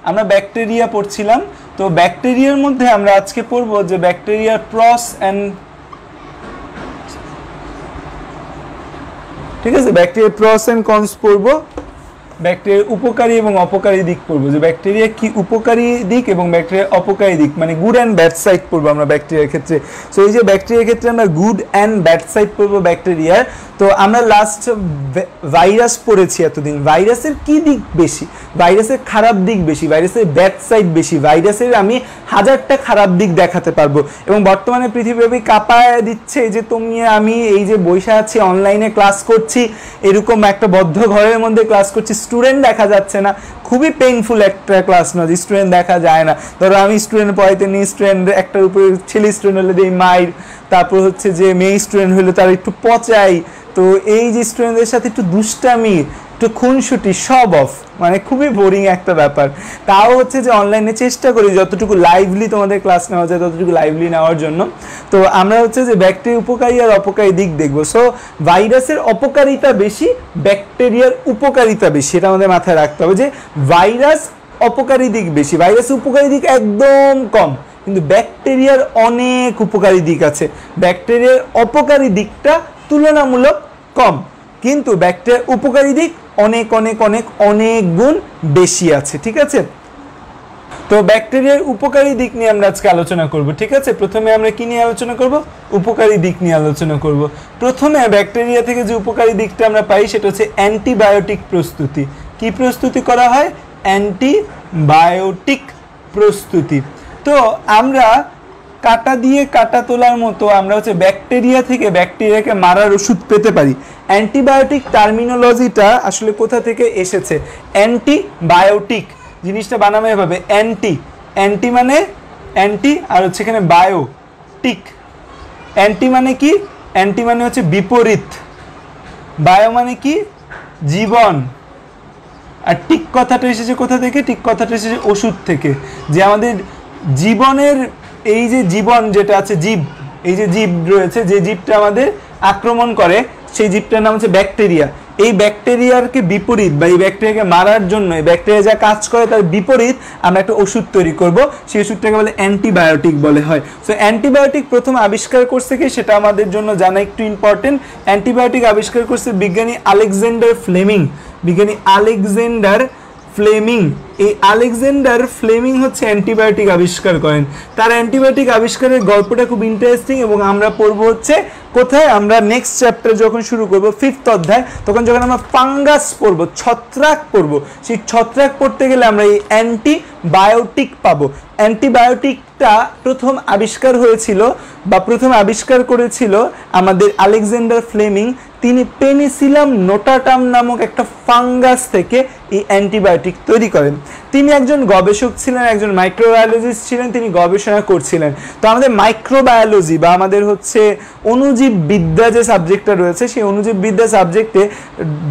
আমরা ব্যাকটেরিয়া পড়ছিলাম, তো ব্যাকটেরিয়ার মধ্যে আমরা আজকে পড়বো যে ব্যাকটেরিয়ার প্রস অ্যান্ড, ঠিক আছে, ব্যাকটেরিয়ার প্রস অ্যান্ড কনস পড়বো, ব্যাকটেরিয়ার উপকারী এবং অপকারী দিক পড়বো, যে ব্যাকটেরিয়া কি উপকারী দিক এবং ব্যাকটেরিয়ার অপকারী দিক, মানে গুড অ্যান্ড ব্যাড সাইড পড়বো আমরা ব্যাকটেরিয়ার ক্ষেত্রে। সো এই যে ব্যাকটেরিয়ার ক্ষেত্রে আমরা গুড অ্যান্ড ব্যাড সাইড পড়বো ব্যাকটেরিয়ার। তো আমরা লাস্ট ভাইরাস পড়েছি এতদিন, ভাইরাসের কি দিক বেশি, ভাইরাসের খারাপ দিক বেশি, ভাইরাসের ব্যাড সাইড বেশি, ভাইরাসের আমি 1000টা খারাপ দিক দেখাতে পারবো। এবং বর্তমানে পৃথিবীব্যাপী কাঁপায় দিচ্ছে যে তুমি আমি এই যে বসে আছি অনলাইনে ক্লাস করছি, এরকম একটা বদ্ধ ঘরের মধ্যে ক্লাস করছি, স্টুডেন্ট দেখা যাচ্ছে না, খুবই পেইনফুল একটা ক্লাস না যে স্টুডেন্ট দেখা যায় না। ধরো আমি স্টুডেন্ট পড়াইতে নিই, স্টুডেন্ট একটার উপরে ছেলে স্টুডেন্ট হলে দেই মাইর, তারপর হচ্ছে যে মেয়ে স্টুডেন্ট হলে তার একটু পচাই, তো এই যে স্টুডেন্টদের সাথে একটু দুষ্টামি, একটু খুনসুটি, সব অফ, মানে খুবই বোরিং একটা ব্যাপার। তাও হচ্ছে যে অনলাইনে চেষ্টা করি যতটুকু লাইভলি তোমাদের ক্লাস নেওয়া যায় ততটুকু লাইভলি নেওয়ার জন্য। তো আমরা হচ্ছে যে ব্যাকটেরিয়ার উপকারী আর অপকারী দিক দেখবো। সো ভাইরাসের অপকারিতা বেশি, ব্যাকটেরিয়ার উপকারিতা বেশি, এটা আমাদের মাথায় রাখতে হবে যে ভাইরাস অপকারী দিক বেশি, ভাইরাসের উপকারী দিক একদম কম, কিন্তু ব্যাকটেরিয়ার অনেক উপকারী দিক আছে, ব্যাকটেরিয়ার অপকারী দিকটা তুলনামূলক কম, কিন্তু ব্যাকটেরিয়ার উপকারী দিক অনেক অনেক অনেক অনেক গুণ বেশি আছে। ঠিক আছে, তো ব্যাকটেরিয়ার উপকারী দিক নিয়ে আমরা আজকে আলোচনা করব। ঠিক আছে, প্রথমে আমরা কি নিয়ে আলোচনা করব, উপকারী দিক নিয়ে আলোচনা করব। প্রথমে ব্যাকটেরিয়া থেকে যে উপকারী দিকটা আমরা পাই সেটা হচ্ছে অ্যান্টিবায়োটিক প্রস্তুতি। কি প্রস্তুতি করা হয়, অ্যান্টিবায়োটিক প্রস্তুতি। তো আমরা কাটা দিয়ে কাটা তোলার মতো আমরা হচ্ছে ব্যাকটেরিয়া থেকে ব্যাকটেরিয়াকে মারার ওষুধ পেতে পারি। অ্যান্টিবায়োটিক টার্মিনোলজিটা আসলে কোথা থেকে এসেছে, অ্যান্টিবায়োটিক জিনিসটা বানানো এভাবে, অ্যান্টি, অ্যান্টি মানে অ্যান্টি আর হচ্ছে এখানে বায়োটিক। অ্যান্টি মানে কি, অ্যান্টি মানে হচ্ছে বিপরীত, বায়ো মানে কি জীবন, আর টিক কথাটা এসেছে কোথা থেকে, টিক কথাটা এসেছে ওষুধ থেকে, যে আমাদের জীবনের এই যে জীবন যেটা আছে, জীব, এই যে জীব রয়েছে, যে জীবটা আমাদের আক্রমণ করে সেই জীবটার নাম হচ্ছে ব্যাকটেরিয়া। এই ব্যাকটেরিয়ারকে বিপরীত বা এই ব্যাকটেরিয়াকে মারার জন্য এই ব্যাকটেরিয়া যা কাজ করে তার বিপরীত আমরা একটা ওষুধ তৈরি করব, সেই ওষুধটাকে বলে অ্যান্টিবায়োটিক বলে হয়। সো অ্যান্টিবায়োটিক প্রথম আবিষ্কার করছে কি সেটা আমাদের জন্য জানা একটু ইম্পর্টেন্ট। অ্যান্টিবায়োটিক আবিষ্কার করছে বিজ্ঞানী আলেকজান্ডার ফ্লেমিং, বিজ্ঞানী আলেকজান্ডার ফ্লেমিং। এই আলেকজান্ডার ফ্লেমিং হচ্ছে অ্যান্টিবায়োটিক আবিষ্কার করেন। তার অ্যান্টিবায়োটিক আবিষ্কারের গল্পটা খুব ইন্টারেস্টিং এবং আমরা পড়বো হচ্ছে কোথায়, আমরা নেক্সট চ্যাপ্টার যখন শুরু করবো 5th অধ্যায়, তখন যখন আমরা ফাঙ্গাস পড়বো, ছত্রাক পড়বো, সেই ছত্রাক পড়তে গেলে আমরা এই অ্যান্টিবায়োটিক পাবো। অ্যান্টিবায়োটিকটা প্রথম আবিষ্কার হয়েছিল বা প্রথম আবিষ্কার করেছিল আমাদের আলেকজান্ডার ফ্লেমিং। তিনি পেনিসিলাম নোটাটাম নামক একটা ফাঙ্গাস থেকে এই অ্যান্টিবায়োটিক তৈরি করেন। তিনি একজন গবেষক ছিলেন, একজন মাইক্রোবায়োলজিস্ট ছিলেন, তিনি গবেষণা করছিলেন। তো আমাদের মাইক্রোবায়োলজি বা আমাদের হচ্ছে অণুজীব বিদ্যা যে সাবজেক্টটা রয়েছে, সেই অণুজীব বিদ্যা সাবজেক্টে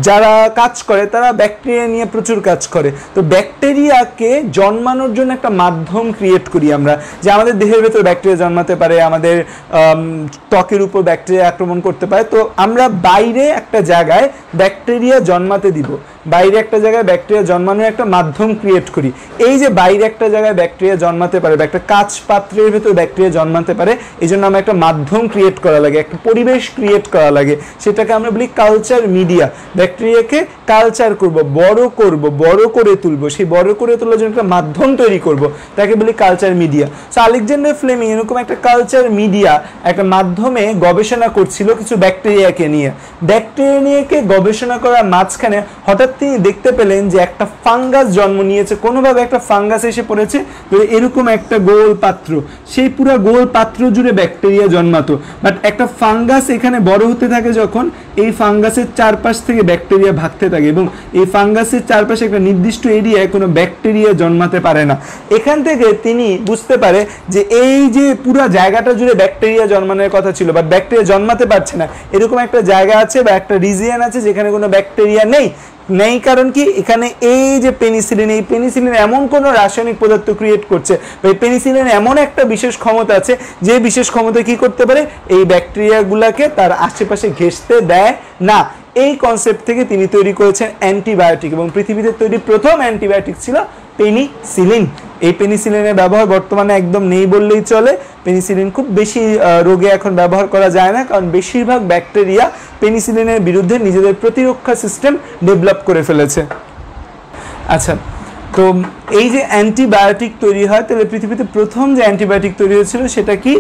যারা কাজ করে তারা ব্যাকটেরিয়া নিয়ে প্রচুর কাজ করে। তো ব্যাকটেরিয়াকে জন্মানোর জন্য একটা মাধ্যম ক্রিয়েট করি আমরা, যে আমাদের দেহের ভেতর ব্যাকটেরিয়া জন্মাতে পারে, আমাদের ত্বকের উপর ব্যাকটেরিয়া আক্রমণ করতে পারে। তো আমরা বাইরে একটা জায়গায় ব্যাকটেরিয়া জন্মাতে দিব, বাইরে একটা জায়গায় ব্যাকটেরিয়া জন্মানোর একটা মাধ্যম ক্রিয়েট করি। এই যে বাইরে একটা জায়গায় ব্যাকটেরিয়া জন্মাতে পারে বা একটা কাঁচ পাত্রের ভেতর ব্যাকটেরিয়া জন্মাতে পারে, এই জন্য আমরা একটা মাধ্যম ক্রিয়েট করা লাগে, একটা পরিবেশ ক্রিয়েট করা লাগে, সেটাকে আমরা বলি কালচার মিডিয়া। ব্যাকটেরিয়াকে কালচার করব, বড় করে তুলবো, সেই বড় করে তোলার জন্য একটা মাধ্যম তৈরি করব, তাকে বলি culture media. So Alexander Fleming এরকম একটা কালচার মিডিয়া, একটা মাধ্যমে গবেষণা করছিল কিছু ব্যাকটেরিয়াকে নিয়ে। ব্যাকটেরিয়া নিয়ে গবেষণা করার মাঝখানে হঠাৎ তিনি দেখতে পেলেন যে একটা ফাঙ্গাস জন্ম নিয়েছে, কোনোভাবে একটা ফাঙ্গাস এসে পড়েছে এরকম একটা গোল পাত্র, সেই পুরো গোল পাত্র জুড়ে ব্যাকটেরিয়া জন্মাতো। বাট একটা ফাঙ্গাস এখানে বড় হতে থাকে যখন, এই ফাঙ্গাসের চারপাশ থেকে ব্যাকটেরিয়া ভাগতে থাকে এবং এই ফাঙ্গাসের চারপাশে একটা নির্দিষ্ট এরিয়ায় কোনো ব্যাকটেরিয়া জন্মাতে পারে না। এখান থেকে তিনি বুঝতে পারে যে এই যে পুরো জায়গাটা জুড়ে ব্যাকটেরিয়া জন্মানোর কথা ছিল বাট ব্যাকটেরিয়া জন্মাতে পারছে না, এরকম একটা জায়গা আছে বা একটা রিজিয়ন আছে যেখানে কোনো ব্যাকটেরিয়া নেই। কারণ কি, এখানে এই যে পেনিসিলিন, এই পেনিসিলিন এমন কোনো রাসায়নিক পদার্থ ক্রিয়েট করছে, এই পেনিসিলিন এমন একটা বিশেষ ক্ষমতা আছে যে বিশেষ ক্ষমতা কি করতে পারে, এই ব্যাকটেরিয়াগুলোকে তার আশেপাশে ঘেঁষতে দেয় না। এই কনসেপ্ট থেকে তিনি তৈরি করেছেন অ্যান্টিবায়োটিক এবং পৃথিবীতে তৈরি প্রথম অ্যান্টিবায়োটিক ছিল পেনিসিলিন। এই পেনিসিলিনের ব্যবহার বর্তমানে একদম নেই বললেই চলে। পেনিসিলিন খুব বেশি রোগে এখন ব্যবহার করা যায় না, কারণ বেশিরভাগ ব্যাকটেরিয়া পেনিসিলিনের বিরুদ্ধে নিজেদের প্রতিরক্ষা সিস্টেম ডেভেলপ করে ফেলেছে। আচ্ছা, তো এই যে অ্যান্টিবায়োটিক তৈরি হয়, তাহলে পৃথিবীতে প্রথম যে অ্যান্টিবায়োটিক তৈরি হয়েছিল সেটা কি?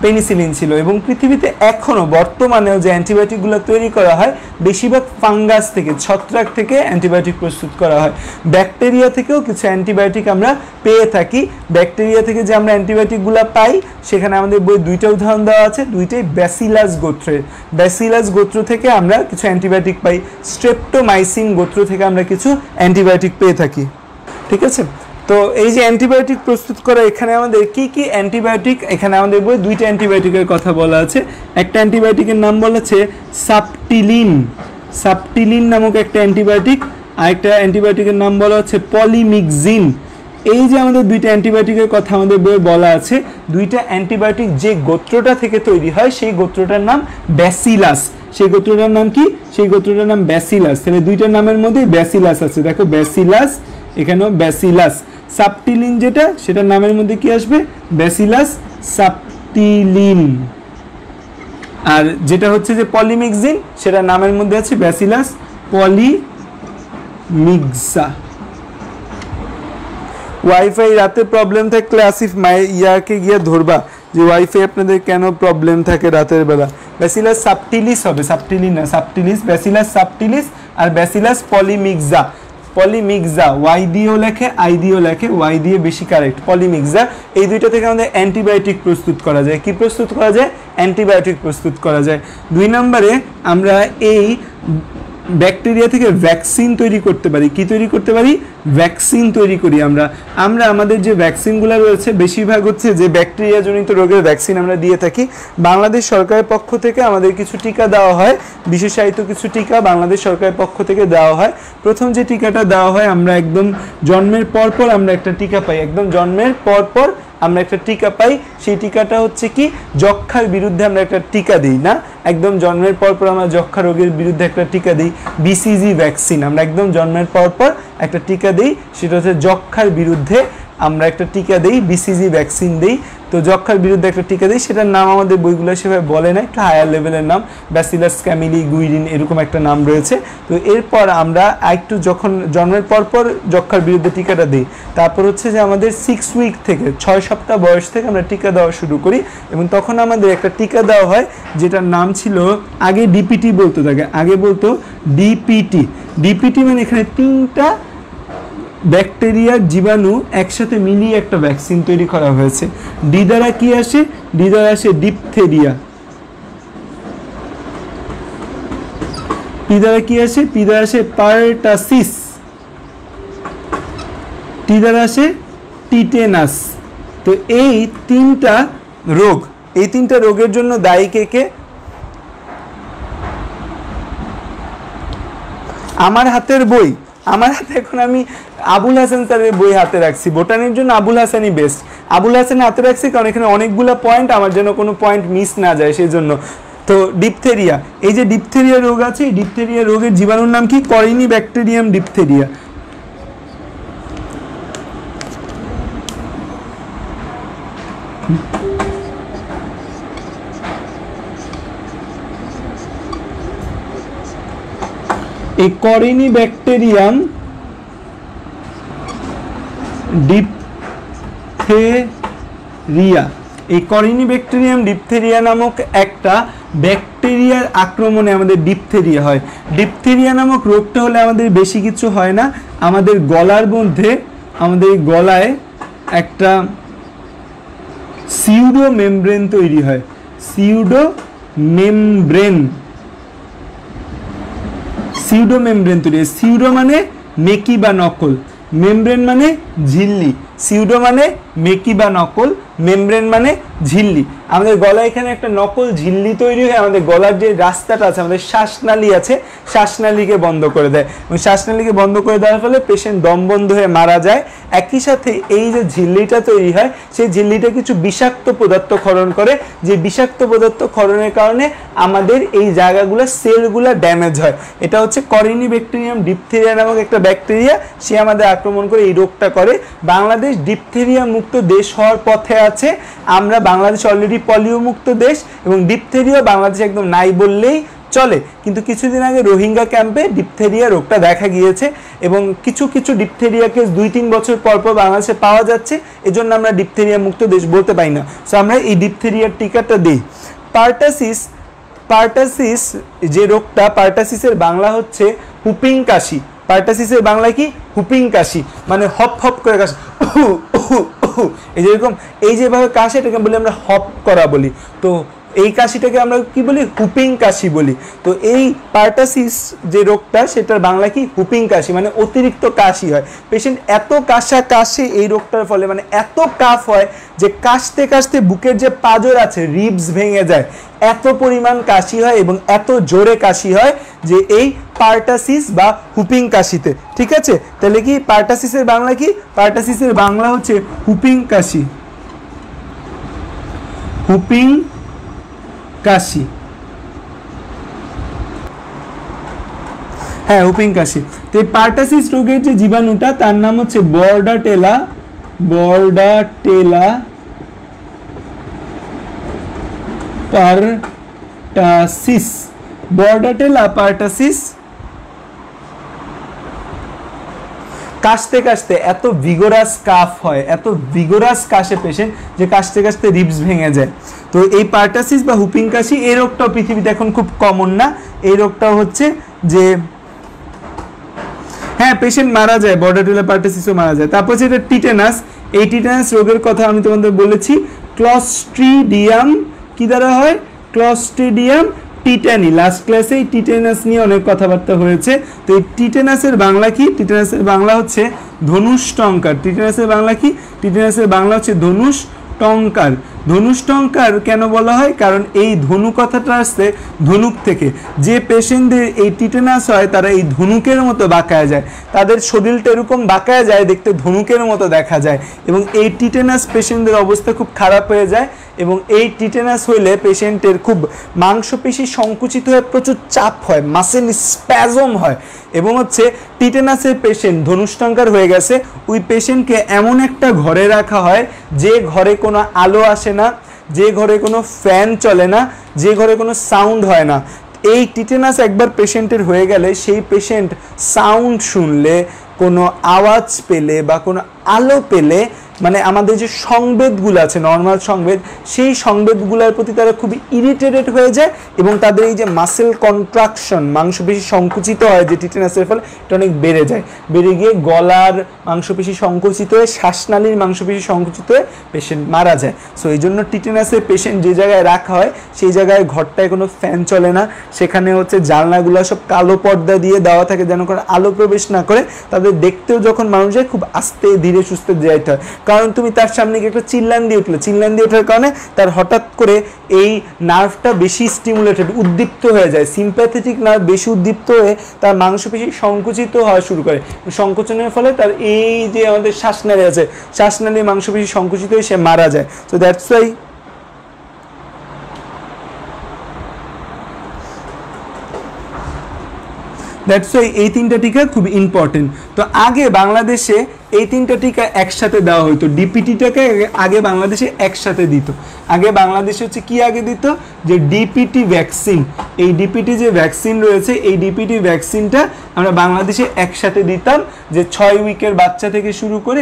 পেনিসিলিন ছিল। এবং পৃথিবীতে এখনও বর্তমানেও যে অ্যান্টিবায়োটিকগুলো তৈরি করা হয় বেশিরভাগ ফাঙ্গাস থেকে, ছত্রাক থেকে অ্যান্টিবায়োটিক প্রস্তুত করা হয়। ব্যাকটেরিয়া থেকেও কিছু অ্যান্টিবায়োটিক আমরা পেয়ে থাকি। ব্যাকটেরিয়া থেকে যে আমরা অ্যান্টিবায়োটিকগুলো পাই সেখানে আমাদের বই দুইটা উদাহরণ দেওয়া আছে, দুইটাই ব্যাসিলাস গোত্রের। ব্যাসিলাস গোত্র থেকে আমরা কিছু অ্যান্টিবায়োটিক পাই, স্ট্রেপ্টোমাইসিন গোত্র থেকে আমরা কিছু অ্যান্টিবায়োটিক পেয়ে থাকি। ঠিক আছে, তো এই যে অ্যান্টিবায়োটিক প্রস্তুত করা, এখানে আমাদের কি কি অ্যান্টিবায়োটিক, এখানে আমাদের বই দুইটা অ্যান্টিবায়োটিকের কথা বলা আছে। একটা অ্যান্টিবায়োটিকের নাম বলা আছে সাপটিলিন, সাপটিলিন নামক একটা অ্যান্টিবায়োটিক। আরেকটা অ্যান্টিবায়োটিকের নাম বলা হচ্ছে পলিমিক্সিন। এই যে আমাদের দুইটা অ্যান্টিবায়োটিকের কথা আমাদের বইয়ে বলা আছে, দুইটা অ্যান্টিবায়োটিক যে গোত্রটা থেকে তৈরি হয় সেই গোত্রটার নাম ব্যাসিলাস। সেই গোত্রটার নাম কি? সেই গোত্রটার নাম ব্যাসিলাস। তাহলে দুইটার নামের মধ্যে ব্যাসিলাস আছে, দেখো ব্যাসিলাস, এখানেও ব্যাসিলাস। সাপটিলিন যেটা, সেটার নামের মধ্যে কি আসবে? ব্যাসিলাস সাপটিলিন। আর যেটা হচ্ছে যে পলিমিক্সিন, সেটার নামের মধ্যে আছে ব্যাসিলাস পলিমিক্সা। ওয়াইফাই রাতে প্রবলেম থাকলে আসিফ ইয়াকে গিয়ে ধরবা যে ওয়াইফাই আপনাদের কেন প্রবলেম থাকে রাতের বেলা। ব্যাসিলাস সাপটিলিস হবে, সাপটিলিন না, সাপটিলিস, ব্যাসিলাস সাপটিলিস আর ব্যাসিলাস পলিমিক্সা। পলিমিক্সা ওয়াই দিয়েও লেখে, আই দিয়েও লেখে, ওয়াই দিয়ে বেশি কারেক্ট, পলিমিক্সা। এই দুইটা থেকে আমাদের অ্যান্টিবায়োটিক প্রস্তুত করা যায়। কি প্রস্তুত করা যায়? অ্যান্টিবায়োটিক প্রস্তুত করা যায়। 2 নম্বরে আমরা এই ব্যাকটেরিয়া থেকে ভ্যাকসিন তৈরি করতে পারি। কি তৈরি করতে পারি? ভ্যাকসিন তৈরি করি আমরা। আমাদের যে ভ্যাকসিনগুলো রয়েছে বেশিরভাগ হচ্ছে যে ব্যাকটেরিয়া জনিত রোগের ভ্যাকসিন আমরা দিয়ে থাকি। বাংলাদেশ সরকারের পক্ষ থেকে আমাদের কিছু টিকা দেওয়া হয়, বিশেষায়িত কিছু টিকা বাংলাদেশ সরকারের পক্ষ থেকে দেওয়া হয়। প্রথম যে টিকাটা দেওয়া হয়, আমরা একদম জন্মের পরপর আমরা একটা টিকা পাই, একদম জন্মের পরপর আমরা একটা টিকা পাই। সেই টিকাটা হচ্ছে কি? যক্ষার বিরুদ্ধে আমরা একটা টিকা দিই না, একদম জন্মের পরপর আমরা যক্ষা রোগের বিরুদ্ধে একটা টিকা দিই, বিসিজি ভ্যাকসিন। আমরা একদম জন্মের পরপর একটা টিকা দিই, সেটা হচ্ছে যক্ষার বিরুদ্ধে আমরা একটা টিকা দিই, বিসিজি ভ্যাকসিন দিই। তো যক্ষার বিরুদ্ধে একটা টিকা দিই, সেটার নাম আমাদের বইগুলো সেভাবে বলে না, একটু হায়ার লেভেলের নাম, ব্যাসিলাস ক্যামিলি গুইরিন এরকম একটা নাম রয়েছে। তো এরপর আমরা একটু যখন জন্মের পরপর যক্ষার বিরুদ্ধে টিকাটা দিই, তারপর হচ্ছে যে আমাদের 6 উইক থেকে 6 সপ্তাহ বয়স থেকে আমরা টিকা দেওয়া শুরু করি। এবং তখন আমাদের একটা টিকা দেওয়া হয় যেটার নাম ছিল, আগে ডিপিটি বলতো, তাকে আগে বলতো ডিপিটি। ডিপিটি মানে এখানে 3টা ব্যাকটেরিয়ার জীবাণু একসাথে মিলিয়ে একটা ভ্যাকসিন তৈরি করা হয়েছে। ডি দ্বারা কি আসে? ডি দ্বারা আসে ডিপথেরিয়া। পি দ্বারা কি আসে? পি দ্বারা আসে পারটাসিস। টি দ্বারা আসে টিটেনাস। তো এই 3টা রোগ, এই 3টা রোগের জন্য দায়ী কে কে? আমার হাতের বই, আমার হাতে এখন আমি আবুল হাসান স্যারের বই হাতে রাখছি, বোটানির জন্য আবুল হাসানই বেস্ট। আবুল হাসান হাতে রাখছি কারণ এখানে অনেকগুলো পয়েন্ট, আমার যেন কোনো পয়েন্ট মিস না যায় সেই জন্য। তো ডিপথেরিয়া, এই যে ডিপথেরিয়া রোগ আছে, এই ডিপথেরিয়া রোগের জীবাণুর নাম কি? করিনি ব্যাকটেরিয়াম ডিপথেরিয়া। এই করিনি ব্যাকটেরিয়াম ডিপথেরিয়া, এই করিনি ব্যাকটেরিয়াম ডিপথেরিয়া নামক একটা ব্যাকটেরিয়ার আক্রমণে আমাদের ডিপথেরিয়া হয়। ডিপথেরিয়া নামক রোগটা হলে আমাদের বেশি কিছু হয় না, আমাদের গলার মধ্যে, আমাদের গলায় একটা সিউডো মেমব্রেন তৈরি হয়। সিউডো মেমব্রেন, সিউডো মেমব্রেন তৈরি হয়। সিউডো মানে মেকি বা নকল, মেমব্রেন মানে ঝিল্লি। সিউডো মানে মেকি বা নকল, মেমব্রেন মানে ঝিল্লি। আমাদের গলায় এখানে একটা নকল ঝিল্লি তৈরি হয়ে আমাদের গলার যে রাস্তাটা আছে, আমাদের শ্বাসনালী আছে, শ্বাসনালীকে বন্ধ করে দেয় এবং শ্বাসনালীকে বন্ধ করে দেওয়ার ফলে পেশেন্ট দম বন্ধ হয়ে মারা যায়। একই সাথে এই যে ঝিল্লিটা তৈরি হয়, সেই ঝিল্লিটা কিছু বিষাক্ত পদার্থ ক্ষরণ করে, যে বিষাক্ত পদার্থ ক্ষরণের কারণে আমাদের এই জায়গাগুলো সেলগুলো ড্যামেজ হয়। এটা হচ্ছে করিনিব্যাকটেরিয়াম ডিপথেরিয়া নামক একটা ব্যাকটেরিয়া, সে আমাদের আক্রমণ করে এই রোগটা করে। বাংলাদেশ ডিপথেরিয়া মুক্ত দেশ হওয়ার পথে আছে। আমরা বাংলাদেশ অলরেডি পলিও মুক্ত দেশ এবং ডিপথেরিয়া বাংলাদেশ একদম নাই বললেই চলে। কিন্তু কিছুদিন আগে রোহিঙ্গা ক্যাম্পে ডিপথেরিয়া রোগটা দেখা গিয়েছে এবং কিছু কিছু ডিপথেরিয়া কেস 2-3 বছর পর পর বাংলাদেশে পাওয়া যাচ্ছে, এজন্য আমরা ডিপথেরিয়া মুক্ত দেশ বলতে পারি না। সো আমরা এই ডিপথেরিয়ার টিকাটা দিই। পার্টাসিস যে রোগটা, পার্টাসিসের বাংলা হচ্ছে হুপিং কাশি। পার্টাসিসের বাংলা কি? হুপিং কাশি, মানে হপ হপ করে কাশি, এই যেরকম এই যেভাবে কাশি, এটাকে বলি আমরা হপ করা বলি। তো এই কাশিটাকে আমরা কি বলি? হুপিং কাশি বলি। তো এই পার্টাসিস যে রোগটা, সেটার বাংলা কি? হুপিং কাশি, মানে অতিরিক্ত কাশি হয়। পেশেন্ট এত কাশে এই রোগটার ফলে, মানে এত কাফ হয় যে কাশতে কাশতে বুকের যে পাঁজর আছে, রিবস ভেঙে যায়, এত পরিমাণ কাশি হয় এবং এত জোরে কাশি হয় যে এই পার্টাসিস বা হুপিং কাশিতে। ঠিক আছে, তাহলে কি পার্টাসিসের বাংলা কি? পার্টাসিসের বাংলা হচ্ছে হুপিং কাশি, হুপিং কাশি। হ্যাঁ, হুপিং কাশি। তো এই পার্টাসিস রোগের যে জীবাণুটা, তার নাম হচ্ছে বর্ডাটেলা পার্টাসিস। বর্ডাটেলা পার্টাসিস কাশতে কাশতে এত ভিগোরাস কাফ হয়, এত ভিগোরাস কাশে পেশেন্ট যে কাশতে কাশতে রিবস ভেঙে যায়। তো এই পার্টাসিস বা হুপিং কাশি, এই রোগটাও পৃথিবীতে এখন খুব কমন না। এই রোগটাও হচ্ছে যে হ্যাঁ, পেশেন্ট মারা যায়, বর্ডাটেলা পার্টাসিসও মারা যায়। তারপর যেটা টিটেনাস, এই টিটেনাস রোগের কথা আমি তোমাদের বলেছি। ক্লস্ট্রিডিয়াম কি দ্বারা হয়? Clostridium tetany. লাস্ট ক্লাসে এই টিটেনাস নিয়ে অনেক কথাবার্তা হয়েছে। তো এই টিটেনাসের বাংলা কি? টিটেনাসের বাংলা হচ্ছে ধনুষ টঙ্কার। টিটেনাসের বাংলা কি? টিটেনাসের বাংলা হচ্ছে ধনুষ টঙ্কার। ধনুষ টঙ্কার কেন বলা হয়? কারণ এই ধনু কথাটা আসছে ধনুক থেকে। যে পেশেন্টদের এই টিটেনাস হয়, তারা এই ধনুকের মতো বাঁকায় যায়, তাদের শরীরটা এরকম বাঁকায় যায়, দেখতে ধনুকের মতো দেখা যায় এবং এই টিটেনাস পেশেন্টদের অবস্থা খুব খারাপ হয়ে যায়। এবং এই টিটেনাস হইলে পেশেন্টের খুব মাংসপেশি সংকুচিত হয়ে প্রচুর চাপ হয়, মাসেল স্প্যাজম হয় এবং হচ্ছে টিটেনাসের পেশেন্ট ধনুষ্টঙ্কার হয়ে গেছে, ওই পেশেন্টকে এমন একটা ঘরে রাখা হয় যে ঘরে কোনো আলো আসে না, যে ঘরে কোনো ফ্যান চলে না, যে ঘরে কোনো সাউন্ড হয় না। এই টিটেনাস একবার পেশেন্টের হয়ে গেলে সেই পেশেন্ট সাউন্ড শুনলে, কোনো আওয়াজ পেলে বা কোনো আলো পেলে, মানে আমাদের যে সংবেদগুলো আছে, নর্মাল সংবেদ, সেই সংবেদগুলোর প্রতি তারা খুবই ইরিটেটেড হয়ে যায় এবং তাদের এই যে মাসেল কন্ট্রাকশন, মাংসপেশি সংকুচিত হয় যে টিটেনাসের ফলে, এটা অনেক বেড়ে যায়। বেড়ে গিয়ে গলার মাংসপেশি সংকুচিত হয়ে, শ্বাসনালীর মাংসপেশি সংকুচিত হয়ে পেশেন্ট মারা যায়। সো এই জন্য টিটেনাসের পেশেন্ট যে জায়গায় রাখা হয়, সেই জায়গায় ঘরটায় কোনো ফ্যান চলে না, সেখানে হচ্ছে জানলাগুলো সব কালো পর্দা দিয়ে দেওয়া থাকে যেন কোনো আলো প্রবেশ না করে। তাদের দেখতেও যখন মানুষ যায়, খুব আস্তে ধীরে সুস্থে যাইতে হয়। কারণ তুমি তার সামনে গিয়ে একটা চিল্লান দিয়ে উঠলে, চিল্লান দিয়ে ওঠার কারণে তার হঠাৎ করে এই নার্ভটা বেশি স্টিমুলেটেড, উদ্দীপ্ত হয়ে যায়, সিম্প্যাথেটিক নার্ভ বেশি উদ্দীপ্ত হয়ে তার মাংসপেশি সংকুচিত হওয়া শুরু করে। সংকোচনের ফলে তার এই যে আমাদের শ্বাসনালী আছে, শ্বাসনালীর মাংসপেশি সংকুচিত হয়ে সে মারা যায়। সো দ্যাটস ওয়াই এই তিনটা টিকা খুব ইম্পর্টেন্ট। তো আগে বাংলাদেশে এই তিনটা টিকা একসাথে দেওয়া হতো। ডিপিটিটাকে আগে বাংলাদেশে একসাথে দিত। আগে বাংলাদেশে হচ্ছে কি আগে দিত, যে ডিপিটি ভ্যাকসিন। এই ডিপিটি যে ভ্যাকসিন রয়েছে, এই ডিপিটি ভ্যাকসিনটা আমরা বাংলাদেশে একসাথে দিতাম। যে 6 উইকের বাচ্চা থেকে শুরু করে,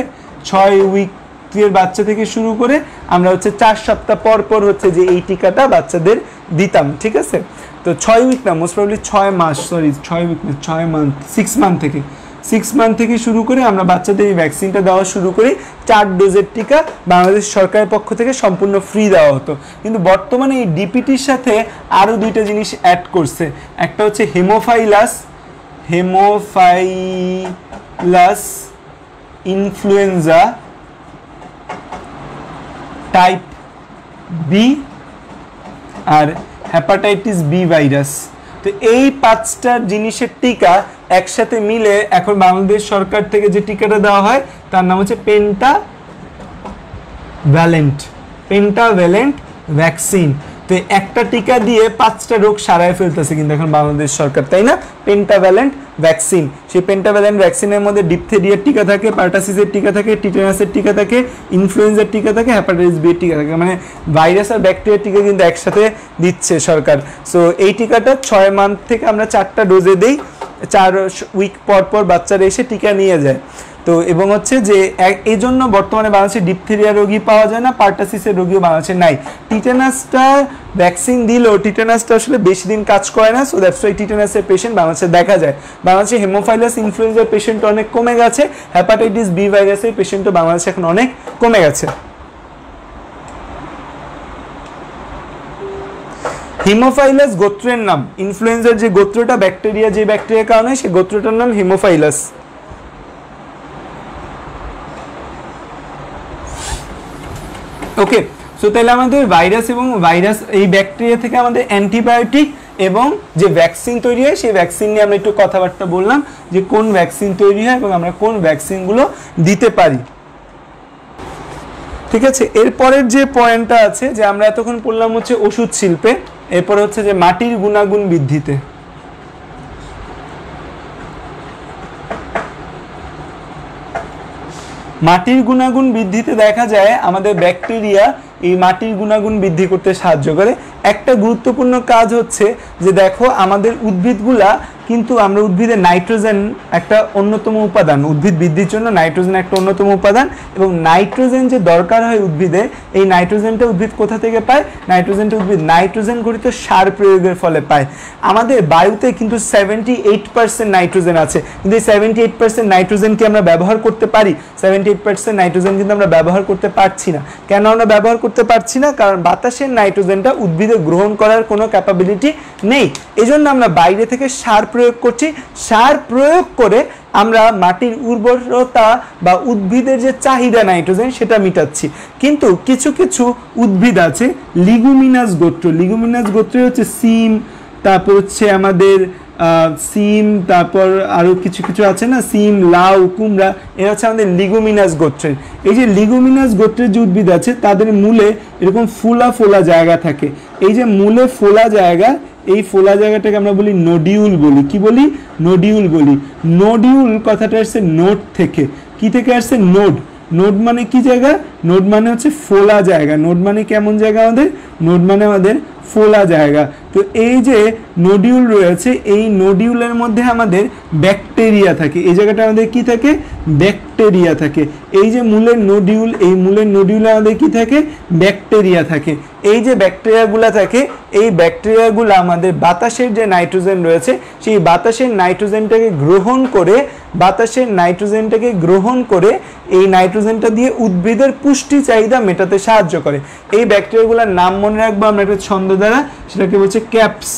6 উইকের বাচ্চা থেকে শুরু করে আমরা হচ্ছে 4 সপ্তাহ পর পর হচ্ছে যে এই টিকাটা বাচ্চাদের দিতাম। ঠিক আছে, তো 6 উইক না, মোস্ট প্রবলি 6 মাস, সরি 6 উইক না, 6 মান্থ, 6 মান্থ থেকে, 6 মান্থ থেকে শুরু করে আমরা বাচ্চাদের এই ভ্যাকসিনটা দেওয়া শুরু করি। 4 ডোজের টিকা বাংলাদেশ সরকারের পক্ষ থেকে সম্পূর্ণ ফ্রি দেওয়া হতো। কিন্তু বর্তমানে এই ডিপিটির সাথে আরও 2টা জিনিস অ্যাড করছে। একটা হচ্ছে হেমোফাইলাস ইনফ্লুয়েঞ্জা টাইপ বি আর হেপাটাইটিস বি ভাইরাস। তো এই 5টা জিনিসের টিকা একসাথে মিলে এখন বাংলাদেশ সরকার থেকে যে টিকাটা দেওয়া হয় তার নাম হচ্ছে পেন্টাভ্যালেন্ট ভ্যাকসিন। তো একটা টিকা দিয়ে 5টা রোগ সারায় ফেলতেছে কিন্তু এখন বাংলাদেশ সরকার, তাই না? Pentavalent vaccine. সেই পেন্টাভ্যালেন্ট ভ্যাকসিনের মধ্যে ডিপথেরিয়ার টিকা থাকে, পার্টাসিসের টিকা থাকে, টিটেনাসের টিকা থাকে, ইনফ্লুয়েঞ্জার টিকা থাকে, হেপাটাইটিস বি এর টিকা থাকে। মানে ভাইরাস আর ব্যাকটেরিয়ার টিকা কিন্তু একসাথে দিচ্ছে সরকার। সো এই টিকাটা 6 মান্থ থেকে আমরা 4টা ডোজে দেই, 4 উইক পর পর বাচ্চারা এসে টিকা নিয়ে যায়। তো এবং হচ্ছে যে এই জন্য বর্তমানে বাংলাদেশে ডিপথেরিয়া রোগী পাওয়া যায় না, পার্টাসিসের রোগীও বাংলাদেশে নাই। টিটেনাসটা ভ্যাকসিন দিলেও টিটেনাসটা আসলে বেশি দিন কাজ করে না, সো দ্যাটস ওয়াই টিটেনাসের পেশেন্ট বাংলাদেশে দেখা যায়। বাংলাদেশে হেমোফাইলাস ইনফ্লুয়েঞ্জার পেশেন্ট অনেক কমে গেছে, হেপাটাইটিস বি ভাইরাসের পেশেন্টও বাংলাদেশে এখন অনেক কমে গেছে। হিমোফাইলাস গোত্রের নাম, ইনফ্লুয়েঞ্জার যে গোত্রটা ব্যাকটেরিয়া যে ব্যাকটেরিয়ার কারণে সেই গোত্রটার নাম হিমোফাইলাস। ওকে, সো তাহলে আমাদের ভাইরাস এবং ভাইরাস এই ব্যাকটেরিয়া থেকে আমাদের অ্যান্টিবায়োটিক এবং যে ভ্যাকসিন তৈরি হয় সেই ভ্যাকসিন নিয়ে আমরা একটু কথাবার্তা বললাম যে কোন ভ্যাকসিন তৈরি হয় এবং আমরা কোন ভ্যাকসিনগুলো দিতে পারি। ঠিক আছে, এরপরের যে পয়েন্টটা আছে যে আমরা এতক্ষণ পড়লাম হচ্ছে ওষুধ শিল্পে, এরপরে হচ্ছে যে মাটির গুণাগুণ বৃদ্ধিতে। মাটির গুণাগুণ বৃদ্ধিতে দেখা যায় আমাদের ব্যাকটেরিয়া এই মাটির গুণাগুণ বৃদ্ধি করতে সাহায্য করে। একটা গুরুত্বপূর্ণ কাজ হচ্ছে যে দেখো আমাদের উদ্ভিদগুলা কিন্তু আমরা উদ্ভিদের নাইট্রোজেন একটা অন্যতম উপাদান, উদ্ভিদ বৃদ্ধির জন্য নাইট্রোজেন একটা অন্যতম উপাদান এবং নাইট্রোজেন যে দরকার হয় উদ্ভিদে, এই নাইট্রোজেনটা উদ্ভিদ কোথা থেকে পায়? নাইট্রোজেনটা উদ্ভিদ নাইট্রোজেন ঘটিত সার প্রয়োগের ফলে পায়। আমাদের বায়ুতে কিন্তু 78% নাইট্রোজেন আছে, কিন্তু এই 78% নাইট্রোজেনকে আমরা ব্যবহার করতে পারি? 78% নাইট্রোজেন কিন্তু আমরা ব্যবহার করতে পারছি না। কেন আমরা ব্যবহার করতে পারছি না? কারণ বাতাসের নাইট্রোজেনটা উদ্ভিদে গ্রহণ করার কোনো ক্যাপাবিলিটি নেই। এজন্য আমরা বাইরে থেকে সার প্রয়োগ করছি, সার প্রয়োগ করে আমরা মাটির উর্বরতা বা উদ্ভিদের যে চাহিদা নাইট্রোজেন সেটা মিটাচ্ছি। কিন্তু কিছু কিছু উদ্ভিদ আছে লিগুমিনাস গোত্র, লিগুমিনাস গোত্রে হচ্ছে সিম, তারপর হচ্ছে আমাদের সিম, তারপর আরও কিছু কিছু আছে না, সিম, লাউ, কুমড়া, এরা হচ্ছে আমাদের লিগুমিনাস গোত্রের। এই যে লিগুমিনাস গোত্রের যে উদ্ভিদ আছে তাদের মূলে এরকম ফোলা ফোলা জায়গা থাকে। এই যে মূলে ফোলা জায়গা, এই ফোলা জায়গাটাকে আমরা বলি নোডিউল বলি। কি বলি? নোডিউল বলি। নোডিউল কথাটা আসছে নোড থেকে। কি থেকে আসছে? নোড। নোড মানে কি জায়গা? নোড মানে হচ্ছে ফোলা জায়গা। নোড মানে কেমন জায়গা আমাদের? নোড মানে আমাদের ফোলা জায়গা। তো এই যে নোডিউল রয়েছে, এই নোডিউলের মধ্যে আমাদের ব্যাকটেরিয়া থাকে। এই জায়গাটা আমাদের কি থাকে? ব্যাকটেরিয়া থাকে। এই যে মূলের নোডিউল, এই মূলের নোডিউলে আমাদের কি থাকে? ব্যাকটেরিয়া থাকে। এই যে ব্যাকটেরিয়াগুলো থাকে, এই ব্যাকটেরিয়াগুলো আমাদের বাতাসের যে নাইট্রোজেন রয়েছে সেই বাতাসের নাইট্রোজেনটাকে গ্রহণ করে এই নাইট্রোজেনটা দিয়ে উদ্ভিদের পুষ্টি চাহিদা মেটাতে সাহায্য করে। এই ব্যাকটেরিয়াগুলোর নাম মনে রাখবো আমরা একটা ছন্দ দ্বারা, সেটাকে বলছে ক্যাপস।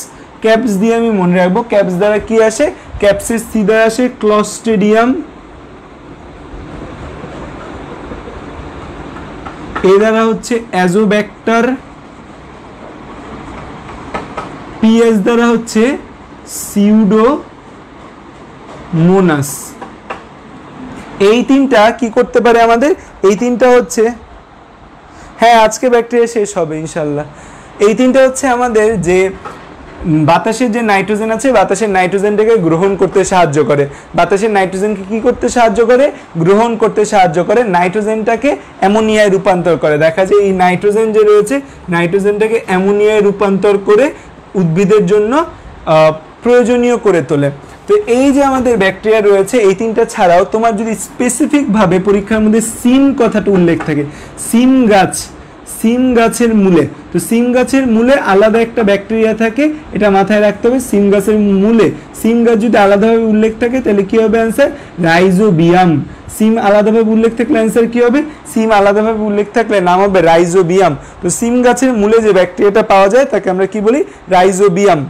ক্যাপস দিয়ে আমি মনে রাখবো। ক্যাপস দ্বারা কি আসে? ক্যাপসের সি দ্বারা আসে ক্লস্ট্রিডিয়াম, এ দ্বারা হচ্ছে অ্যাজোব্যাক্টার, পিএস দ্বারা হচ্ছে সিউডোমোনাস। এই তিনটা কি করতে পারে আমাদের? এই তিনটা হচ্ছে, হ্যাঁ আজকে ব্যাকটেরিয়া শেষ হবে ইনশাল্লাহ। এই তিনটা হচ্ছে আমাদের যে বাতাসের যে নাইট্রোজেন আছে, বাতাসের নাইট্রোজেনটাকে গ্রহণ করতে সাহায্য করে। বাতাসের নাইট্রোজেনকে কি করতে সাহায্য করে? গ্রহণ করতে সাহায্য করে। নাইট্রোজেনটাকে অ্যামোনিয়ায় রূপান্তর করে। দেখা যায় এই নাইট্রোজেন যে রয়েছে, নাইট্রোজেনটাকে অ্যামোনিয়ায় রূপান্তর করে উদ্ভিদের জন্য প্রয়োজনীয় করে তোলে। তো এই যে আমাদের ব্যাকটেরিয়া রয়েছে, এই তিনটা ছাড়াও তোমার যদি স্পেসিফিকভাবে পরীক্ষার মধ্যে সিম কথাটা উল্লেখ থাকে, সিম গাছের মূলে, তো সিম গাছের মূলে আলাদা একটা ব্যাকটেরিয়া থাকে, এটা মাথায় রাখতে হবে। সিম গাছের মূলে, সিম গাছ যদি আলাদাভাবে উল্লেখ থাকে তাহলে কি হবে অ্যান্সার? রাইজোবিয়াম। সিম আলাদাভাবে উল্লেখ থাকলে অ্যান্সার কি হবে? সিম আলাদাভাবে উল্লেখ থাকলে নাম হবে রাইজোবিয়াম। তো সিম গাছের মূলে যে ব্যাকটেরিয়াটা পাওয়া যায় তাকে আমরা কি বলি? রাইজোবিয়াম।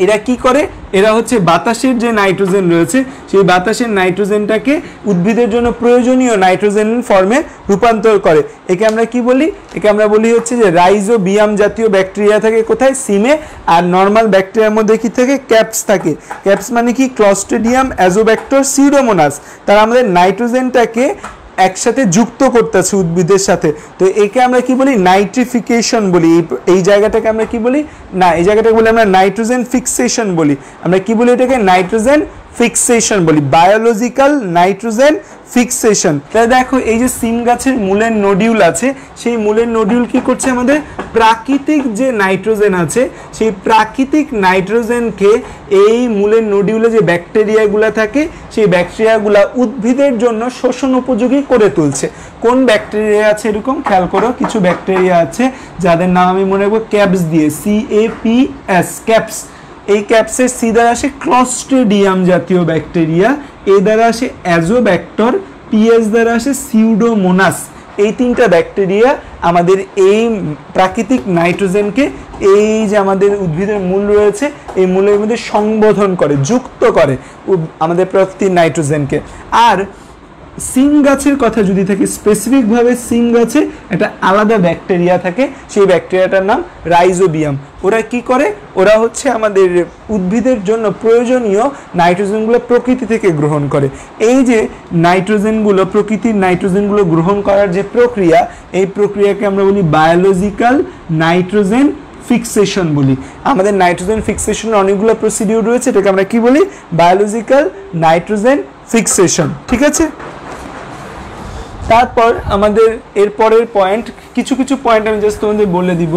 এরা কি করে, এরা হচ্ছে বাতাসের যে নাইট্রোজেন রয়েছে সেই বাতাসের নাইট্রোজেনটাকে উদ্ভিদের জন্য প্রয়োজনীয় নাইট্রোজেন ফর্মে রূপান্তর করে। একে আমরা কি বলি, একে আমরা বলি হচ্ছে যে রাইজোবিয়াম জাতীয় ব্যাকটেরিয়া থাকে কোথায়, সিমে। আর নর্মাল ব্যাকটেরিয়ার মধ্যে কি থাকে, ক্যাপস থাকে। ক্যাপস মানে কি, ক্লস্ট্রিডিয়াম, অ্যাজোব্যাক্টর, সিউডোমোনাস। তারা আমাদের নাইট্রোজেনটাকে একসাথে যুক্ত করতেছে উদ্ভিদের সাথে। তো একে আমরা কি বলি, নাইট্রিফিকেশন বলি। এই জায়গাটাকে আমরা কি বলি, না এই জায়গাটাকে বলি আমরা নাইট্রোজেন ফিক্সেশন বলি। আমরা কি বলি এটাকে, নাইট্রোজেন ফিক্সেশন বলি, বায়োলজিক্যাল নাইট্রোজেন ফিক্সেশন। তাহলে দেখো এই যে সিম গাছের মূলের নডিউল আছে, সেই মূলের নডিউল কি করছে, আমাদের প্রাকৃতিক যে নাইট্রোজেন আছে সেই প্রাকৃতিক নাইট্রোজেনকে এই মূলের নডিউলে যে ব্যাকটেরিয়াগুলো থাকে সেই ব্যাকটেরিয়াগুলো উদ্ভিদের জন্য শোষণ উপযোগী করে তুলছে। কোন ব্যাকটেরিয়া আছে এরকম, খেয়াল করো, কিছু ব্যাকটেরিয়া আছে যাদের নাম আমি মনে রাখবো ক্যাপস দিয়ে, CAPS, ক্যাপস। এই ক্যাপসের সি দ্বারা আসে ক্লস্ট্রিডিয়াম জাতীয় ব্যাকটেরিয়া, এ দ্বারা আসে অ্যাজোব্যাক্টর, PS দ্বারা আসে সিউডোমোনাস। এই তিনটা ব্যাকটেরিয়া আমাদের এই প্রাকৃতিক নাইট্রোজেনকে, এই যে আমাদের উদ্ভিদের মূল রয়েছে এই মূলের মধ্যে সংবোধন করে, যুক্ত করে আমাদের প্রাকৃতিক নাইট্রোজেনকে। আর সিম গাছের কথা যদি থাকে, স্পেসিফিকভাবে সিম গাছে একটা আলাদা ব্যাকটেরিয়া থাকে, সেই ব্যাকটেরিয়াটার নাম রাইজোবিয়াম। ওরা কি করে, ওরা হচ্ছে আমাদের উদ্ভিদের জন্য প্রয়োজনীয় নাইট্রোজেনগুলো প্রকৃতি থেকে গ্রহণ করে। এই যে নাইট্রোজেনগুলো, প্রকৃতির নাইট্রোজেনগুলো গ্রহণ করার যে প্রক্রিয়া, এই প্রক্রিয়াকে আমরা বলি বায়োলজিক্যাল নাইট্রোজেন ফিক্সেশন বলি। আমাদের নাইট্রোজেন ফিক্সেশনের অনেকগুলো প্রসিডিউর রয়েছে, এটাকে আমরা কি বলি, বায়োলজিক্যাল নাইট্রোজেন ফিক্সেশন। ঠিক আছে, তারপর আমাদের এর পরের পয়েন্ট, কিছু কিছু পয়েন্ট আমি জাস্ট তোমাদের বলে দিব।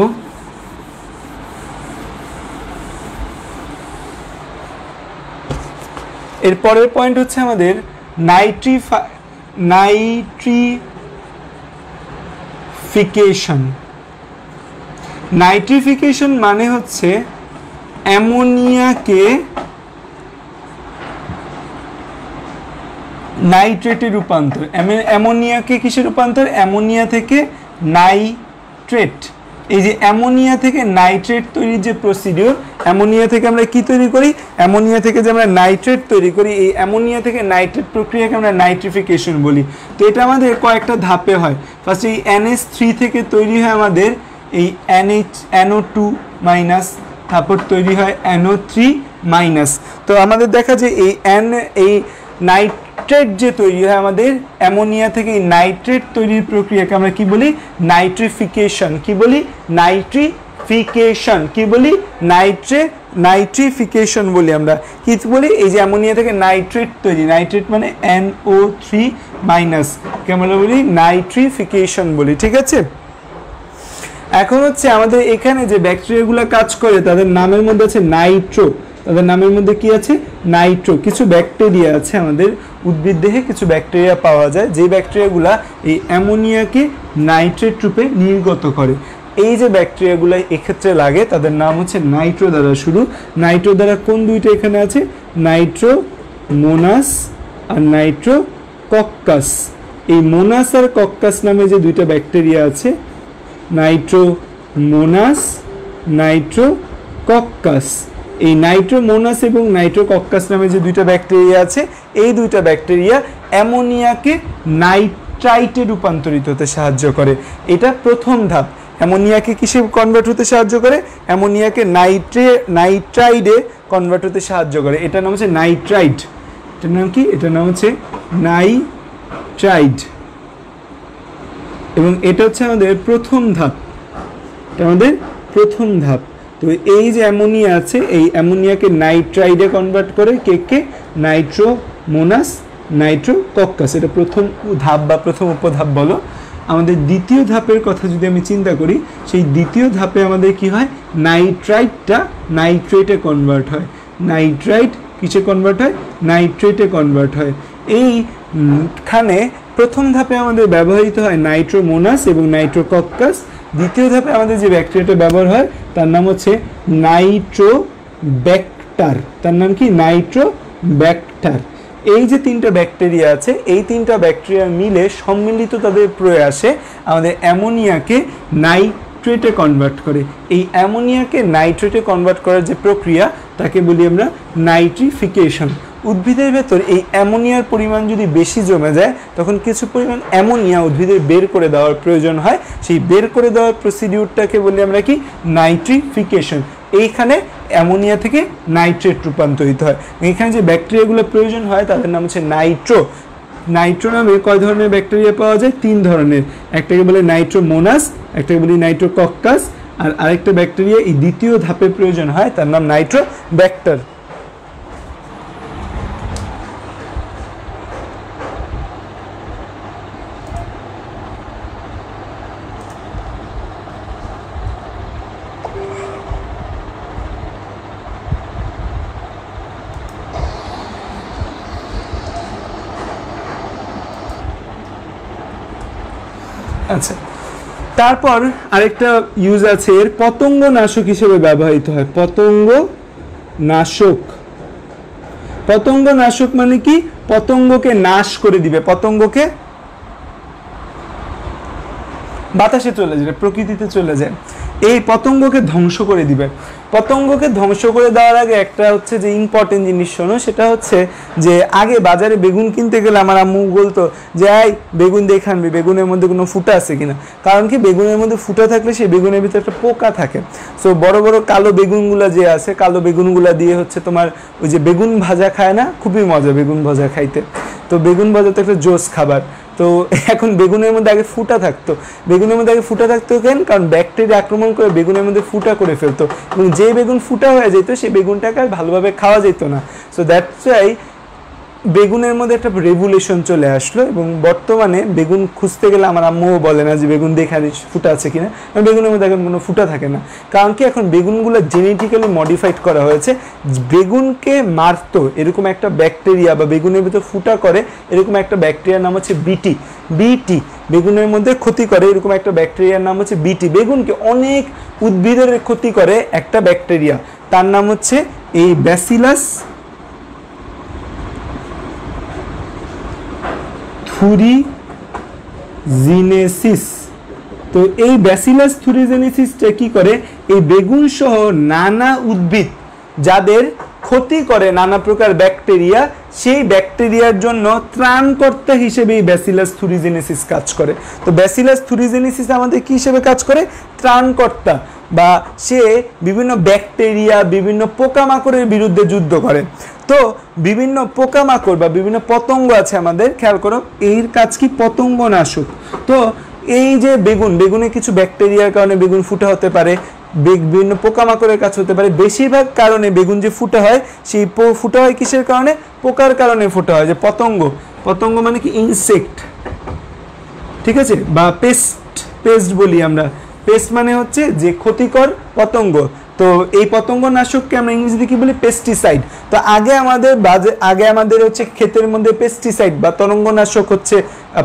এর পরের পয়েন্ট হচ্ছে আমাদের নাইট্রিফিকেশন। নাইট্রিফিকেশন মানে হচ্ছে অ্যামোনিয়াকে নাইট্রেটে রূপান্তর। অ্যামোনিয়াকে কিসে রূপান্তর, অ্যামোনিয়া থেকে নাইট্রেট। এই যে অ্যামোনিয়া থেকে নাইট্রেট তৈরির যে প্রসিডিওর, অ্যামোনিয়া থেকে আমরা কি তৈরি করি, অ্যামোনিয়া থেকে যে আমরা নাইট্রেট তৈরি করি, এই অ্যামোনিয়া থেকে নাইট্রেট প্রক্রিয়াকে আমরা নাইট্রিফিকেশন বলি। তো এটা আমাদের কয়েকটা ধাপে হয়। ফার্স্ট এই NH3 থেকে তৈরি হয় আমাদের এই NO2 মাইনাস, তারপর তৈরি হয় NO3 মাইনাস। তো আমাদের দেখা যায় এই নাইট্রেট যে তৈরি হয় আমাদের অ্যামোনিয়া থেকে, এই নাইট্রেট তৈরির প্রক্রিয়াকে আমরা কি বলি, নাইট্রিফিকেশন। কি বলি, নাইট্রিফিকেশন। কি বলি, নাইট্রিফিকেশন বলি আমরা। কি বলি, এই যে অ্যামোনিয়া থেকে নাইট্রেট তৈরি, নাইট্রেট মানে NO3 মাইনাস, কে আমরা বলি নাইট্রিফিকেশন বলি। ঠিক আছে, এখন হচ্ছে আমাদের এখানে যে ব্যাকটেরিয়াগুলো কাজ করে তাদের নামের মধ্যে আছে নাইট্রো। তাদের নামের মধ্যে কি আছে, নাইট্রো। কিছু ব্যাকটেরিয়া আছে আমাদের উদ্ভিদ দেহে, কিছু ব্যাকটেরিয়া পাওয়া যায় যে ব্যাকটেরিয়াগুলা এই অ্যামোনিয়াকে নাইট্রেট রূপে নির্গত করে। এই যে ব্যাকটেরিয়াগুলো এক্ষেত্রে লাগে তাদের নাম হচ্ছে নাইট্রো দ্বারা শুরু। নাইট্রো দ্বারা কোন দুইটা এখানে আছে, নাইট্রোমোনাস আর নাইট্রোকক্কাস। এই মোনাস আর কক্কাস নামে যে দুইটা ব্যাকটেরিয়া আছে, নাইট্রোমোনাস, নাইট্রোকক্কাস। এই নাইট্রোমোনাস এবং নাইট্রোকক্কাস নামে যে দুইটা ব্যাকটেরিয়া আছে, এই দুইটা ব্যাকটেরিয়া অ্যামোনিয়াকে নাইট্রাইটে রূপান্তরিত হতে সাহায্য করে। এটা প্রথম ধাপ। অ্যামোনিয়াকে কিসে কনভার্ট হতে সাহায্য করে, অ্যামোনিয়াকে নাইট্রাইডে কনভার্ট হতে সাহায্য করে। এটার নাম হচ্ছে নাইট্রাইট। এটার নাম কি, এটার নাম হচ্ছে নাইট্রাইট। এবং এটা হচ্ছে আমাদের প্রথম ধাপ, এটা আমাদের প্রথম ধাপ। তো এই যে অ্যামোনিয়া আছে, এই অ্যামোনিয়াকে নাইট্রাইডে কনভার্ট করে কে, নাইট্রোমোনাস, নাইট্রোকক্কাস। এটা প্রথম ধাপ বা প্রথম উপধাপ বলো। আমাদের দ্বিতীয় ধাপের কথা যদি আমি চিন্তা করি, সেই দ্বিতীয় ধাপে আমাদের কি হয়, নাইট্রাইটটা নাইট্রেটে কনভার্ট হয়। নাইট্রাইট কিসে কনভার্ট হয়, নাইট্রেটে কনভার্ট হয়। এইখানে প্রথম ধাপে আমাদের ব্যবহৃত হয় নাইট্রোমোনাস এবং নাইট্রোকক্কাস। দ্বিতীয় ধাপে আমাদের যে ব্যাকটেরিয়াটা ব্যবহার হয় তার নাম হচ্ছে নাইট্রোব্যাক্টার। তার নাম কি, নাইট্রোব্যাক্টার। এই যে তিনটা ব্যাকটেরিয়া আছে, এই তিনটা ব্যাকটেরিয়া মিলে সম্মিলিত তাদের প্রয়াসে আমাদের অ্যামোনিয়াকে নাইট্রেটে কনভার্ট করে। এই অ্যামোনিয়াকে নাইট্রেটে কনভার্ট করার যে প্রক্রিয়া তাকে বলি আমরা নাইট্রিফিকেশন। উদ্ভিদের ভেতর এই অ্যামোনিয়ার পরিমাণ যদি বেশি জমে যায় তখন কিছু পরিমাণ অ্যামোনিয়া উদ্ভিদের বের করে দেওয়ার প্রয়োজন হয়। সেই বের করে দেওয়ার প্রসিডিউরটাকে বলি আমরা কি নাইট্রিফিকেশন। এইখানে অ্যামোনিয়া থেকে নাইট্রেট রূপান্তরিত হয়। এইখানে যে ব্যাকটেরিয়াগুলো প্রয়োজন হয় তাদের নাম হচ্ছে নাইট্রো। নাইট্রো নামে কয় ধরনের ব্যাকটেরিয়া পাওয়া যায়? 3 ধরনের। একটাকে বলে নাইট্রোমোনাস, একটাকে বলি নাইট্রোকক্কাস, আর আরেকটা ব্যাকটেরিয়া এই দ্বিতীয় ধাপে প্রয়োজন হয় তার নাম নাইট্রোব্যাক্টার। আচ্ছা, তারপর আরেকটা ইউজ আছে এর, পতঙ্গ নাশক হিসেবে ব্যবহৃত হয়। পতঙ্গ নাশক। পতঙ্গ নাশক মানে কি? পতঙ্গকে নাশ করে দিবে, পতঙ্গকে বাতাসে চলে যায়, প্রকৃতিতে চলে যায়, এই পতঙ্গকে ধ্বংস করে দিবে। পতঙ্গকে ধ্বংস করে দেওয়ার আগে একটা হচ্ছে যে ইম্পর্টেন্ট জিনিস শোনো, সেটা হচ্ছে যে আগে বাজারে বেগুন কিনতে গেলে আমার আম্মু বলতো যে এই বেগুন দেখে আনবি, বেগুনের মধ্যে কোনো ফুটা আছে কিনা। কারণ কি, বেগুনের মধ্যে ফুটা থাকলে সেই বেগুনের ভিতরে একটা পোকা থাকে। সো বড় বড় কালো বেগুনগুলা যে আছে, কালো বেগুনগুলা দিয়ে হচ্ছে তোমার ওই যে বেগুন ভাজা খায় না, খুবই মজা বেগুন ভাজা খাইতে। তো বেগুন ভাজা তো একটা জোস খাবার। তো এখন বেগুনের মধ্যে আগে ফুটা থাকতো, বেগুনের মধ্যে আগে ফুটা থাকতো কেন? কারণ ব্যাকটেরিয়া আক্রমণ করে বেগুনের মধ্যে ফুটা করে ফেলতো, এবং যে বেগুন ফুটা হয়ে যেত সেই বেগুনটাকে আর ভালোভাবে খাওয়া যেত না। সো দ্যাটস ওয়াই বেগুনের মধ্যে একটা রেভুলেশন চলে আসলো, এবং বর্তমানে বেগুন খুঁজতে গেলে আমার আম্মুও বলে না যে বেগুন দেখে ফুটা আছে কিনা, বেগুনের মধ্যে এখন কোনো ফুটা থাকে না। কারণ কি, এখন বেগুনগুলো জেনেটিক্যালি মডিফাইড করা হয়েছে। বেগুনকে মারতো এরকম একটা ব্যাকটেরিয়া, বা বেগুনের ভিতর ফুটা করে এরকম একটা ব্যাকটেরিয়ার নাম হচ্ছে বিটি। বিটি বেগুনের মধ্যে ক্ষতি করে এরকম একটা ব্যাকটেরিয়ার নাম হচ্ছে বিটি। বেগুনকে অনেক উদ্ভিদের ক্ষতি করে একটা ব্যাকটেরিয়া, তার নাম হচ্ছে এই ব্যাসিলাস থুরিজিনেসিস। তো এই ব্যাসিলাস থুরিজিনেসিসটা কি করে? এই বেগুন সহ নানা উদ্ভিদ যাদের ক্ষতি করে নানা প্রকার ব্যাকটেরিয়া, সেই ব্যাকটেরিয়ার জন্য ত্রাণকর্তা হিসেবে এই ব্যাসিলাস থুরিজিনেসিস কাজ করে। তো ব্যাসিলাস থুরিজিনেসিস আমাদের কি হিসেবে কাজ করে? ত্রাণকর্তা, বা সে বিভিন্ন ব্যাকটেরিয়া, বিভিন্ন পোকামাকড়ের বিরুদ্ধে যুদ্ধ করে। তো বিভিন্ন পোকামাকড় বা বিভিন্ন পতঙ্গ আছে আমাদের, খেয়াল করো, এর কাজ কি? পতঙ্গ নাশক। তো এই যে বেগুনে কিছু ব্যাকটেরিয়ার কারণে বেগুন ফুটা হতে পারে, বিভিন্ন পোকামাকড়ের কাছে হতে পারে। বেশিরভাগ কারণে বেগুন যে ফুটা হয়, সেই ফুটা হয় কিসের কারণে? পোকার কারণে ফুটা হয়, যে পতঙ্গ। পতঙ্গ মানে কি? ইনসেক্ট, ঠিক আছে, বা পেস্ট বলি আমরা। পেস্ট মানে হচ্ছে যে ক্ষতিকর পতঙ্গ। তো এই পতঙ্গ নাশককে আমরা ইংরেজিতে কি বলি? পেস্টিসাইড। তো আগে আমাদের হচ্ছে ক্ষেতের মধ্যে পেস্টিসাইড বা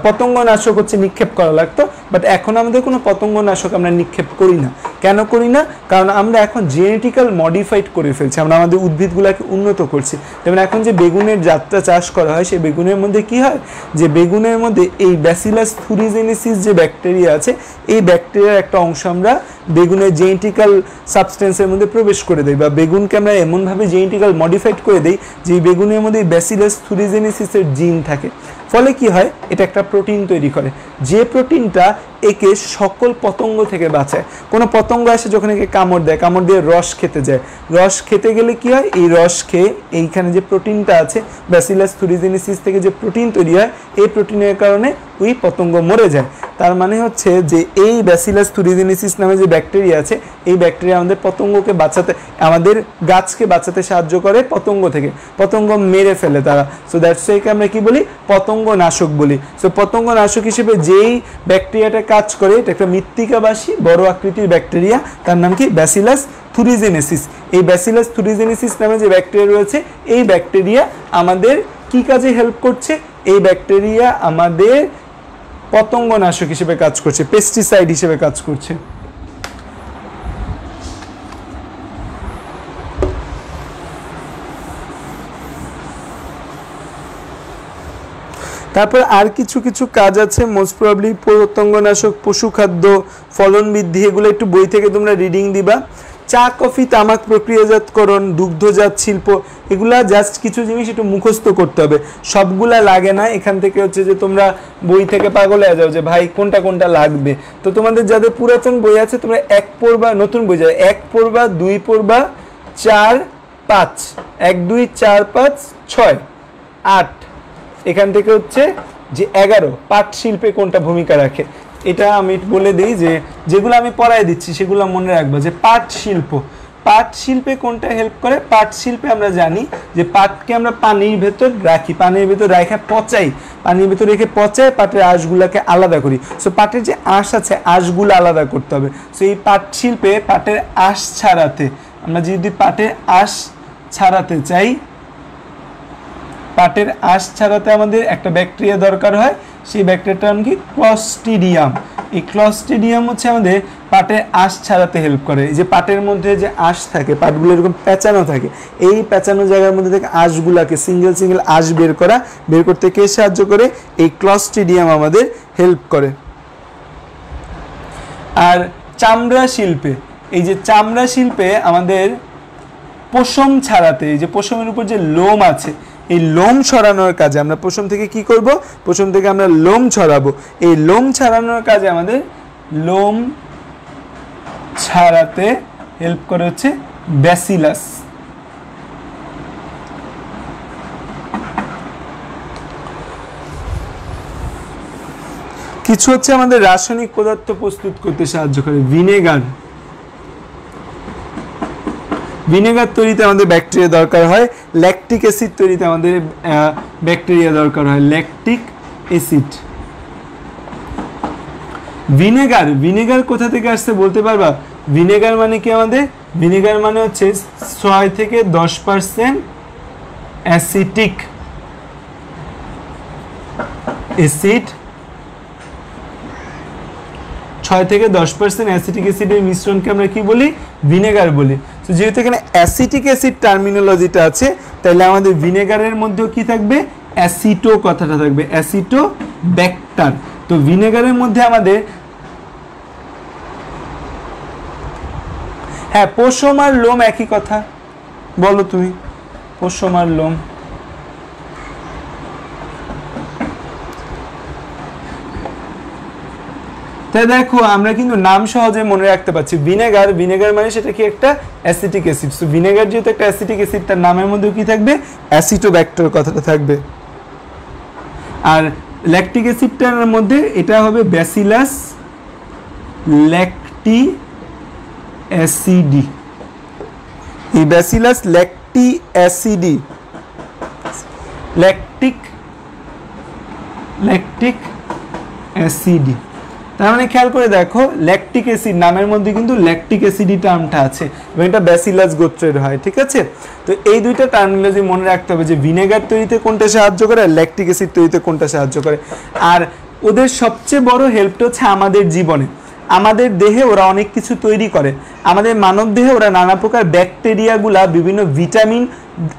পতঙ্গনাশক হচ্ছে নিক্ষেপ করা লাগতো, বাট এখন আমাদের কোনো পতঙ্গনাশক আমরা নিক্ষেপ করি না। কেন করি না? কারণ আমরা এখন জেনেটিক্যাল মডিফাইড করে ফেলছি, আমরা আমাদের উদ্ভিদগুলোকে উন্নত করছি। যেমন এখন যে বেগুনের জাতটা চাষ করা হয়, সেই বেগুনের মধ্যে কি হয়? যে বেগুনের মধ্যে এই ব্যাসিলাস থুরিজিনেসিস যে ব্যাকটেরিয়া আছে, এই ব্যাকটেরিয়ার একটা অংশ আমরা বেগুনের জেনেটিক্যাল সাবস্টেন্সের মধ্যে প্রবেশ করে দেই, বা বেগুনকে আমরা এমনভাবে জেনেটিক্যাল মডিফাইড করে দেই যে বেগুনের মধ্যে ব্যাসিলাস থুরিজিনেসিসের জিন থাকে। ফলে কি হয়? এটা একটা প্রোটিন তৈরি করে, যে প্রোটিনটা একে সকল পতঙ্গ থেকে বাঁচায়। কোনো পতঙ্গ আসে যখন একে কামড় দেয়, কামড় দিয়ে রস খেতে যায়, রস খেতে গেলে কি হয়? এই রস খেয়ে এইখানে যে প্রোটিনটা আছে, ব্যাসিলাস থুরিজিনেসিস থেকে যে প্রোটিন তৈরি হয়, এই প্রোটিনের কারণে ওই পতঙ্গ মরে যায়। তার মানে হচ্ছে যে এই ব্যাসিলাস থুরিজিনেসিস নামে যে ব্যাকটেরিয়া আছে, এই ব্যাকটেরিয়া আমাদের পতঙ্গকে বাঁচাতে, আমাদের গাছকে বাঁচাতে সাহায্য করে পতঙ্গ থেকে। পতঙ্গ মেরে ফেলে তারা। সো দ্যাটস ওয়াই আমরা কি বলি? পতঙ্গনাশক বলি। সো পতঙ্গনাশক হিসেবে যেই ব্যাকটেরিয়াটা কাজ করে, এটা একটা মৃত্তিকাবাসী বড় আকৃতির ব্যাকটেরিয়া, তার নাম কি? ব্যাসিলাস থুরিজিনেসিস। এই ব্যাসিলাস থুরিজিনেসিস নামে যে ব্যাকটেরিয়া রয়েছে, এই ব্যাকটেরিয়া আমাদের কি কাজে হেল্প করছে? এই ব্যাকটেরিয়া আমাদের পতঙ্গনাশক হিসেবে কাজ করছে, পেস্টিসাইড হিসেবে কাজ করছে। তারপর আর কিছু কিছু কাজ আছে, মোস্ট প্রবাবলি পতঙ্গনাশক, পশু খাদ্য, ফলন বৃদ্ধি, এগুলো একটু বই থেকে তোমরা রিডিং দিবা। চা, কফি, তামাক প্রক্রিয়াজাতকরণ, দুগ্ধজাত শিল্প, এগুলা জাস্ট কিছু জিনিস একটু মুখস্থ করতে হবে, সবগুলা লাগে না। এখান থেকে হচ্ছে যে তোমরা বই থেকে পাগল হয়ে যাও যে ভাই কোনটা কোনটা লাগবে। তো তোমাদের যাদের পুরাতন বই আছে তোমরা 1 পড়বা, নতুন বই যাবে 1 পড়বা, 2 পড়বা, 4, 5, 1, 2, 4, 5, 6, 8, এখান থেকে হচ্ছে যে 11 পাট শিল্পে কোনটা ভূমিকা রাখে। এটা আমি বলে দিই যে যেগুলো আমি পড়ায় দিচ্ছি সেগুলো মনে রাখবো। যে পাট শিল্পে কোনটা হেল্প করে? পাট শিল্পে আমরা জানি যে পাটকে আমরা পানির ভেতর রাখি, পানির ভেতর রেখে পচাই, পানির ভেতর রেখে পচাই, পাটের আঁশগুলোকে আলাদা করি। সো পাটের যে আঁশ আছে আঁশগুলো আলাদা করতে হবে। সো এই পাট শিল্পে পাটের আঁশ ছাড়াতে, আমরা যদি পাটের আঁশ ছাড়াতে চাই, পাটের আঁশ ছাড়াতে আমাদের একটা ব্যাকটেরিয়া দরকার হয়, সেই ব্যাকটেরিয়াটার নাম কি? ক্লস্ট্রিডিয়াম। এই ক্লস্ট্রিডিয়াম হচ্ছে আমাদের পাটের আঁশ ছাড়াতে হেল্প করে। এই যে পাটের মধ্যে যে আঁশ থাকে, পাটগুলো এরকম পেঁচানো থাকে, এই পেঁচানো জায়গার মধ্যে থেকে আঁশগুলাকে সিঙ্গেল সিঙ্গেল আঁশ বের করতে কে সাহায্য করে? এই ক্লস্ট্রিডিয়াম আমাদের হেল্প করে। আর চামড়া শিল্পে, এই যে চামড়া শিল্পে আমাদের পশম ছাড়াতে, এই যে পশমের উপর যে লোম আছে, এই লোম ছড়ানোর কাজে আমরা পশম থেকে কি করব? পশম থেকে আমরা লোম ছড়াবো। এই লোম ছড়ানোর কাজে আমাদের লোম ছাড়াতে হেল্প করে হচ্ছে ব্যাসিলাস। কিছু হচ্ছে আমাদের রাসায়নিক পদার্থ প্রস্তুত করতে সাহায্য করে। ভিনেগার তৈরিতে আমাদের ব্যাকটেরিয়া দরকার হয়। ল্যাকটিক অ্যাসিড তৈরিতে আমাদের ব্যাকটেরিয়া দরকার হয়, ল্যাকটিক অ্যাসিড। ভিনেগার কোথা থেকে আসছে বলতে পারবা? ভিনেগার মানে কি আমাদের? ভিনেগার মানে হচ্ছে 6 থেকে 10% অ্যাসিটিক অ্যাসিড, 6 থেকে 10% অ্যাসিটিক অ্যাসিডের মিশ্রণকে আমরা কি বলি? ভিনেগার বলি। তো যেহেতু এখানে অ্যাসিটিক অ্যাসিড টার্মিনোলজিটা আছে, তাহলে আমাদের ভিনেগারের মধ্যেও কি থাকবে? অ্যাসিটো কথাটা থাকবে, অ্যাসিটো ব্যাক্টার। তো ভিনেগারের মধ্যে আমাদের, হ্যাঁ, পশম আর লোম একই কথা, বলো তুমি। পশম আর লোম, তাই দেখো আমরা কিন্তু নাম সহজে মনে রাখতে পারছি। ভিনেগার মানে সেটা কি? একটা অ্যাসিটিক অ্যাসিড। সো ভিনেগার যেহেতু একটা অ্যাসিটিক অ্যাসিড, তার নামের মধ্যে কি থাকবে? অ্যাসিটোব্যাক্টার কথাটা থাকবে। আর ল্যাকটিক অ্যাসিডটার মধ্যে এটা হবে ব্যাসিলাস ল্যাকটি অ্যাসিডি। এই ব্যাসিলাস ল্যাকটি অ্যাসিডি, ল্যাকটিক অ্যাসিডি। তার মানে খেয়াল করে দেখো, ল্যাকটিক অ্যাসিড নামের মধ্যে কিন্তু ল্যাকটিক অ্যাসিডি টার্মটা আছে এবং এটা ব্যাসিলাস গোত্রের হয়, ঠিক আছে? তো এই দুইটা টার্মিনোলজি মনে রাখতে হবে যে ভিনেগার তৈরিতে কোনটা সাহায্য করে আর ল্যাকটিক অ্যাসিড তৈরিতে কোনটা সাহায্য করে। আর ওদের সবচেয়ে বড় হেল্পটা হচ্ছে আমাদের জীবনে, আমাদের দেহে ওরা অনেক কিছু তৈরি করে। আমাদের মানব দেহে ওরা নানা প্রকার ব্যাকটেরিয়াগুলা বিভিন্ন ভিটামিন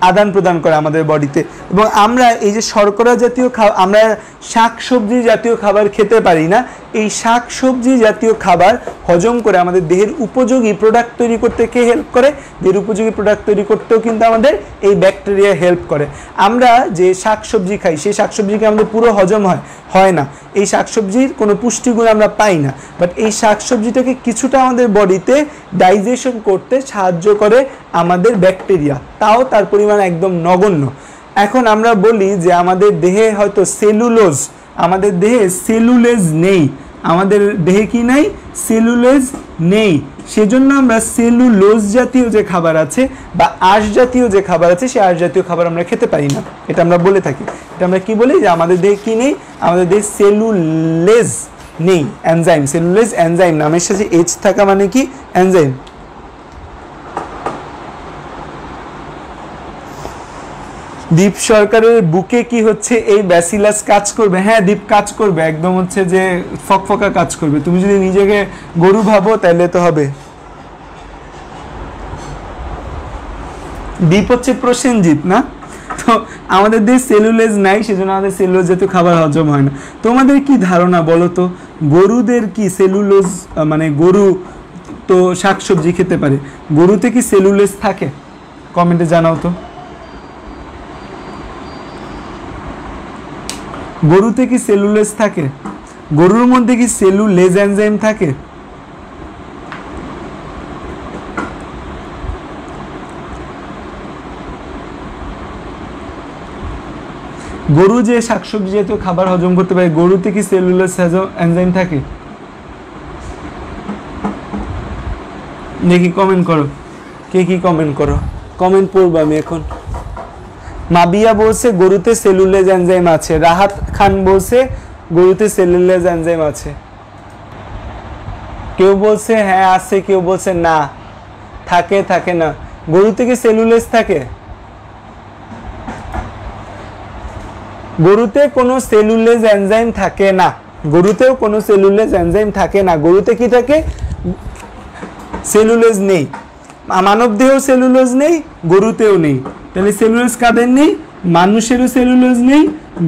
আদান প্রদান করে আমাদের বডিতে। এবং আমরা এই যে শর্করা জাতীয় আমরা শাকসবজি জাতীয় খাবার খেতে পারি না, এই শাকসবজি জাতীয় খাবার হজম করে আমাদের দেহের উপযোগী প্রোডাক্ট তৈরি করতে কে হেল্প করে? দেহের উপযোগী প্রোডাক্ট তৈরি করতেও কিন্তু আমাদের এই ব্যাকটেরিয়া হেল্প করে। আমরা যে শাকসবজি খাই, সেই শাকসবজিকে আমাদের পুরো হজম হয় না, এই শাকসবজির কোনো পুষ্টিগুণ আমরা পাই না, বাট এই শাকসবজিটাকে কিছুটা আমাদের বডিতে ডাইজেশন করতে সাহায্য করে আমাদের ব্যাকটেরিয়া, তাও তার পরিমাণ একদম নগণ্য। এখন আমরা বলি যে আমাদের দেহে হয়তো সেলুলোজ, আমাদের দেহে সেলুলেজ নেই, আমাদের দেহে কি নাই? সেলুলেজ নেই, সেজন্য আমরা সেলুলোজ জাতীয় যে খাবার আছে বা আঁশ জাতীয় যে খাবার আছে সেই আঁশ জাতীয় খাবার আমরা খেতে পারি না, এটা আমরা বলে থাকি। এটা আমরা কি বলি? যে আমাদের দেহে কি নেই? আমাদের দেহে সেলুলেজ নেই, এনজাইম। সেলুলেজ এনজাইম, নামের সাথে এইচ থাকা মানে কি? এনজাইম। দীপ সরকারের বুকে কি হচ্ছে এই ব্যাসিলাস কাজ করবে? হ্যাঁ দীপ কাজ করবে, একদম হচ্ছে যে ফকফকা কাজ করবে। তুমি যদি নিজেকে গরু ভাবো তাহলে তো হবে। দীপ হচ্ছে প্রসেনজিৎ না? তো আমাদের দেহে সেলুলোজ নাই, সেজন্য আমাদের সেলুলোজ জাতীয় খাবার হজম হয় না। তোমাদের কি ধারণা বলো তো, গরুদের কি সেলুলোজ, মানে গরু তো শাকসবজি খেতে পারে, গরুতে কি সেলুলোজ থাকে? কমেন্টে জানাও তো। গরুতে কি সেলুলোজ থাকে? গরুর মধ্যে কি সেলুলেজ এনজাইম থাকে? গরু যে শাকসবজি জাতীয় খাবার হজম করতে পারে, গরুতে কি সেলুলোজ এনজাইম থাকে? দেখি কমেন্ট করো, কে কি কমেন্ট করো, কমেন্ট পড়বো আমি এখন। মাবিয়া বলছে গরুতে সেলুলোজ এনজাইম আছে, রাহাত খান বলছে গরুতে সেলুলোজ এনজাইম আছে, কেউ বলছে হ্যাঁ আছে, কেউ বলছে না থাকে, থাকে না। গরুতে কি সেলুলোজ থাকে? গরুতে কোনো সেলুলোজ এনজাইম থাকে না, গরুতেও কোনো সেলুলোজ এনজাইম থাকে না। গরুতে কি থাকে? সেলুলোজ নেই। মানব দেহেও সেলুলোজ নেই, গরুতেও নেই। তাহলে সেলুলোজ কাদের নেই? মানুষেরও সেলুলোজ নেই,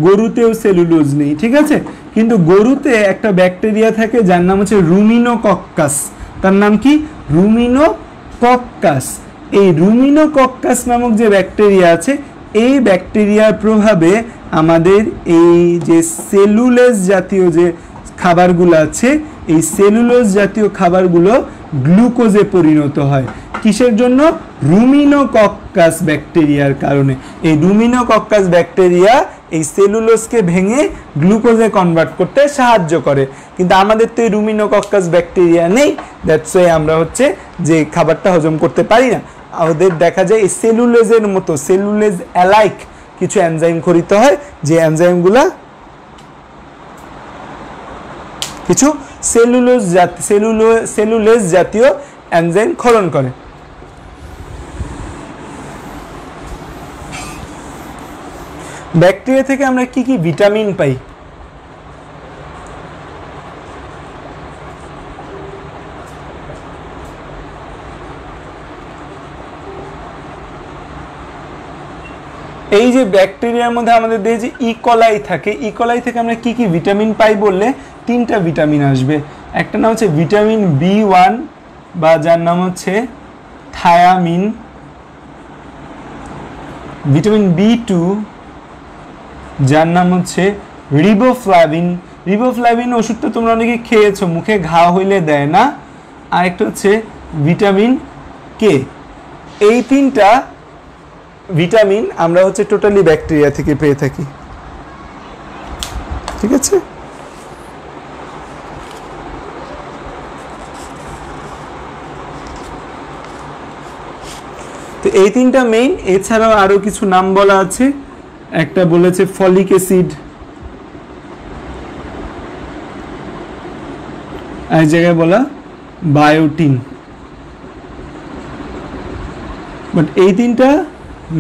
গরুতেও সেলুলোজ নেই, ঠিক আছে। কিন্তু গরুতে একটা ব্যাকটেরিয়া থাকে যার নাম হচ্ছে রুমিনোকক্কাস। তার নাম কি? রুমিনোকক্কাস। এই রুমিনোকক্কাস নামক যে ব্যাকটেরিয়া আছে, এই ব্যাকটেরিয়ার প্রভাবে আমাদের এই যে সেলুলোজ জাতীয় যে খাবারগুলো আছে, এই সেলুলোজ জাতীয় খাবারগুলো গ্লুকোজে পরিণত হয়। কিসের জন্য? রুমিনোকক্কাস ব্যাকটেরিয়ার কারণে। এই রুমিনোকক্কাস ব্যাকটেরিয়া এই সেলুলোজকে ভেঙে গ্লুকোজে কনভার্ট করতে সাহায্য করে। কিন্তু আমাদের তো এই রুমিনোকক্কাস ব্যাকটেরিয়া নেই, দ্যাটস ওয়াই আমরা হচ্ছে যে খাবারটা হজম করতে পারি না। আমাদের দেখা যায় এই সেলুলোজের মতো, সেলুলোজ অ্যালাইক কিছু এনজাইম খরিত হয়, যে এনজাইমগুলা কিছু সেলুলোজ জাতীয় এনজাইম ক্ষরণ করে। ব্যাকটেরিয়া থেকে আমরা কি কি ভিটামিন পাই? এই যে ব্যাকটেরিয়ার মধ্যে আমাদের দেহে যে ইকোলাই থাকে, ইকোলাই থেকে আমরা কি কি ভিটামিন পাই বললে তিনটা ভিটামিন আসবে। একটা নাম হচ্ছে ভিটামিন B1 বা যার নাম হচ্ছে থায়ামিন, ভিটামিন B2 যার নাম হচ্ছে রিবোফ্লাভিন। রিবোফ্লাভিন ওষুধটা তোমরা অনেকে খেয়েছো, মুখে ঘা হইলে দেয় না। আর একটা হচ্ছে ভিটামিন কে। এই তিনটা ভিটামিন আমরা হচ্ছে টোটালি ব্যাকটেরিয়া থেকে পেয়ে থাকি, ঠিক আছে। তো এই তিনটা মেইন, এছাড়াও আরো কিছু নাম বলা আছে। একটা বলেছে ফলিক অ্যাসিড, এক জায়গায় বলা বায়োটিন, বাট এই তিনটা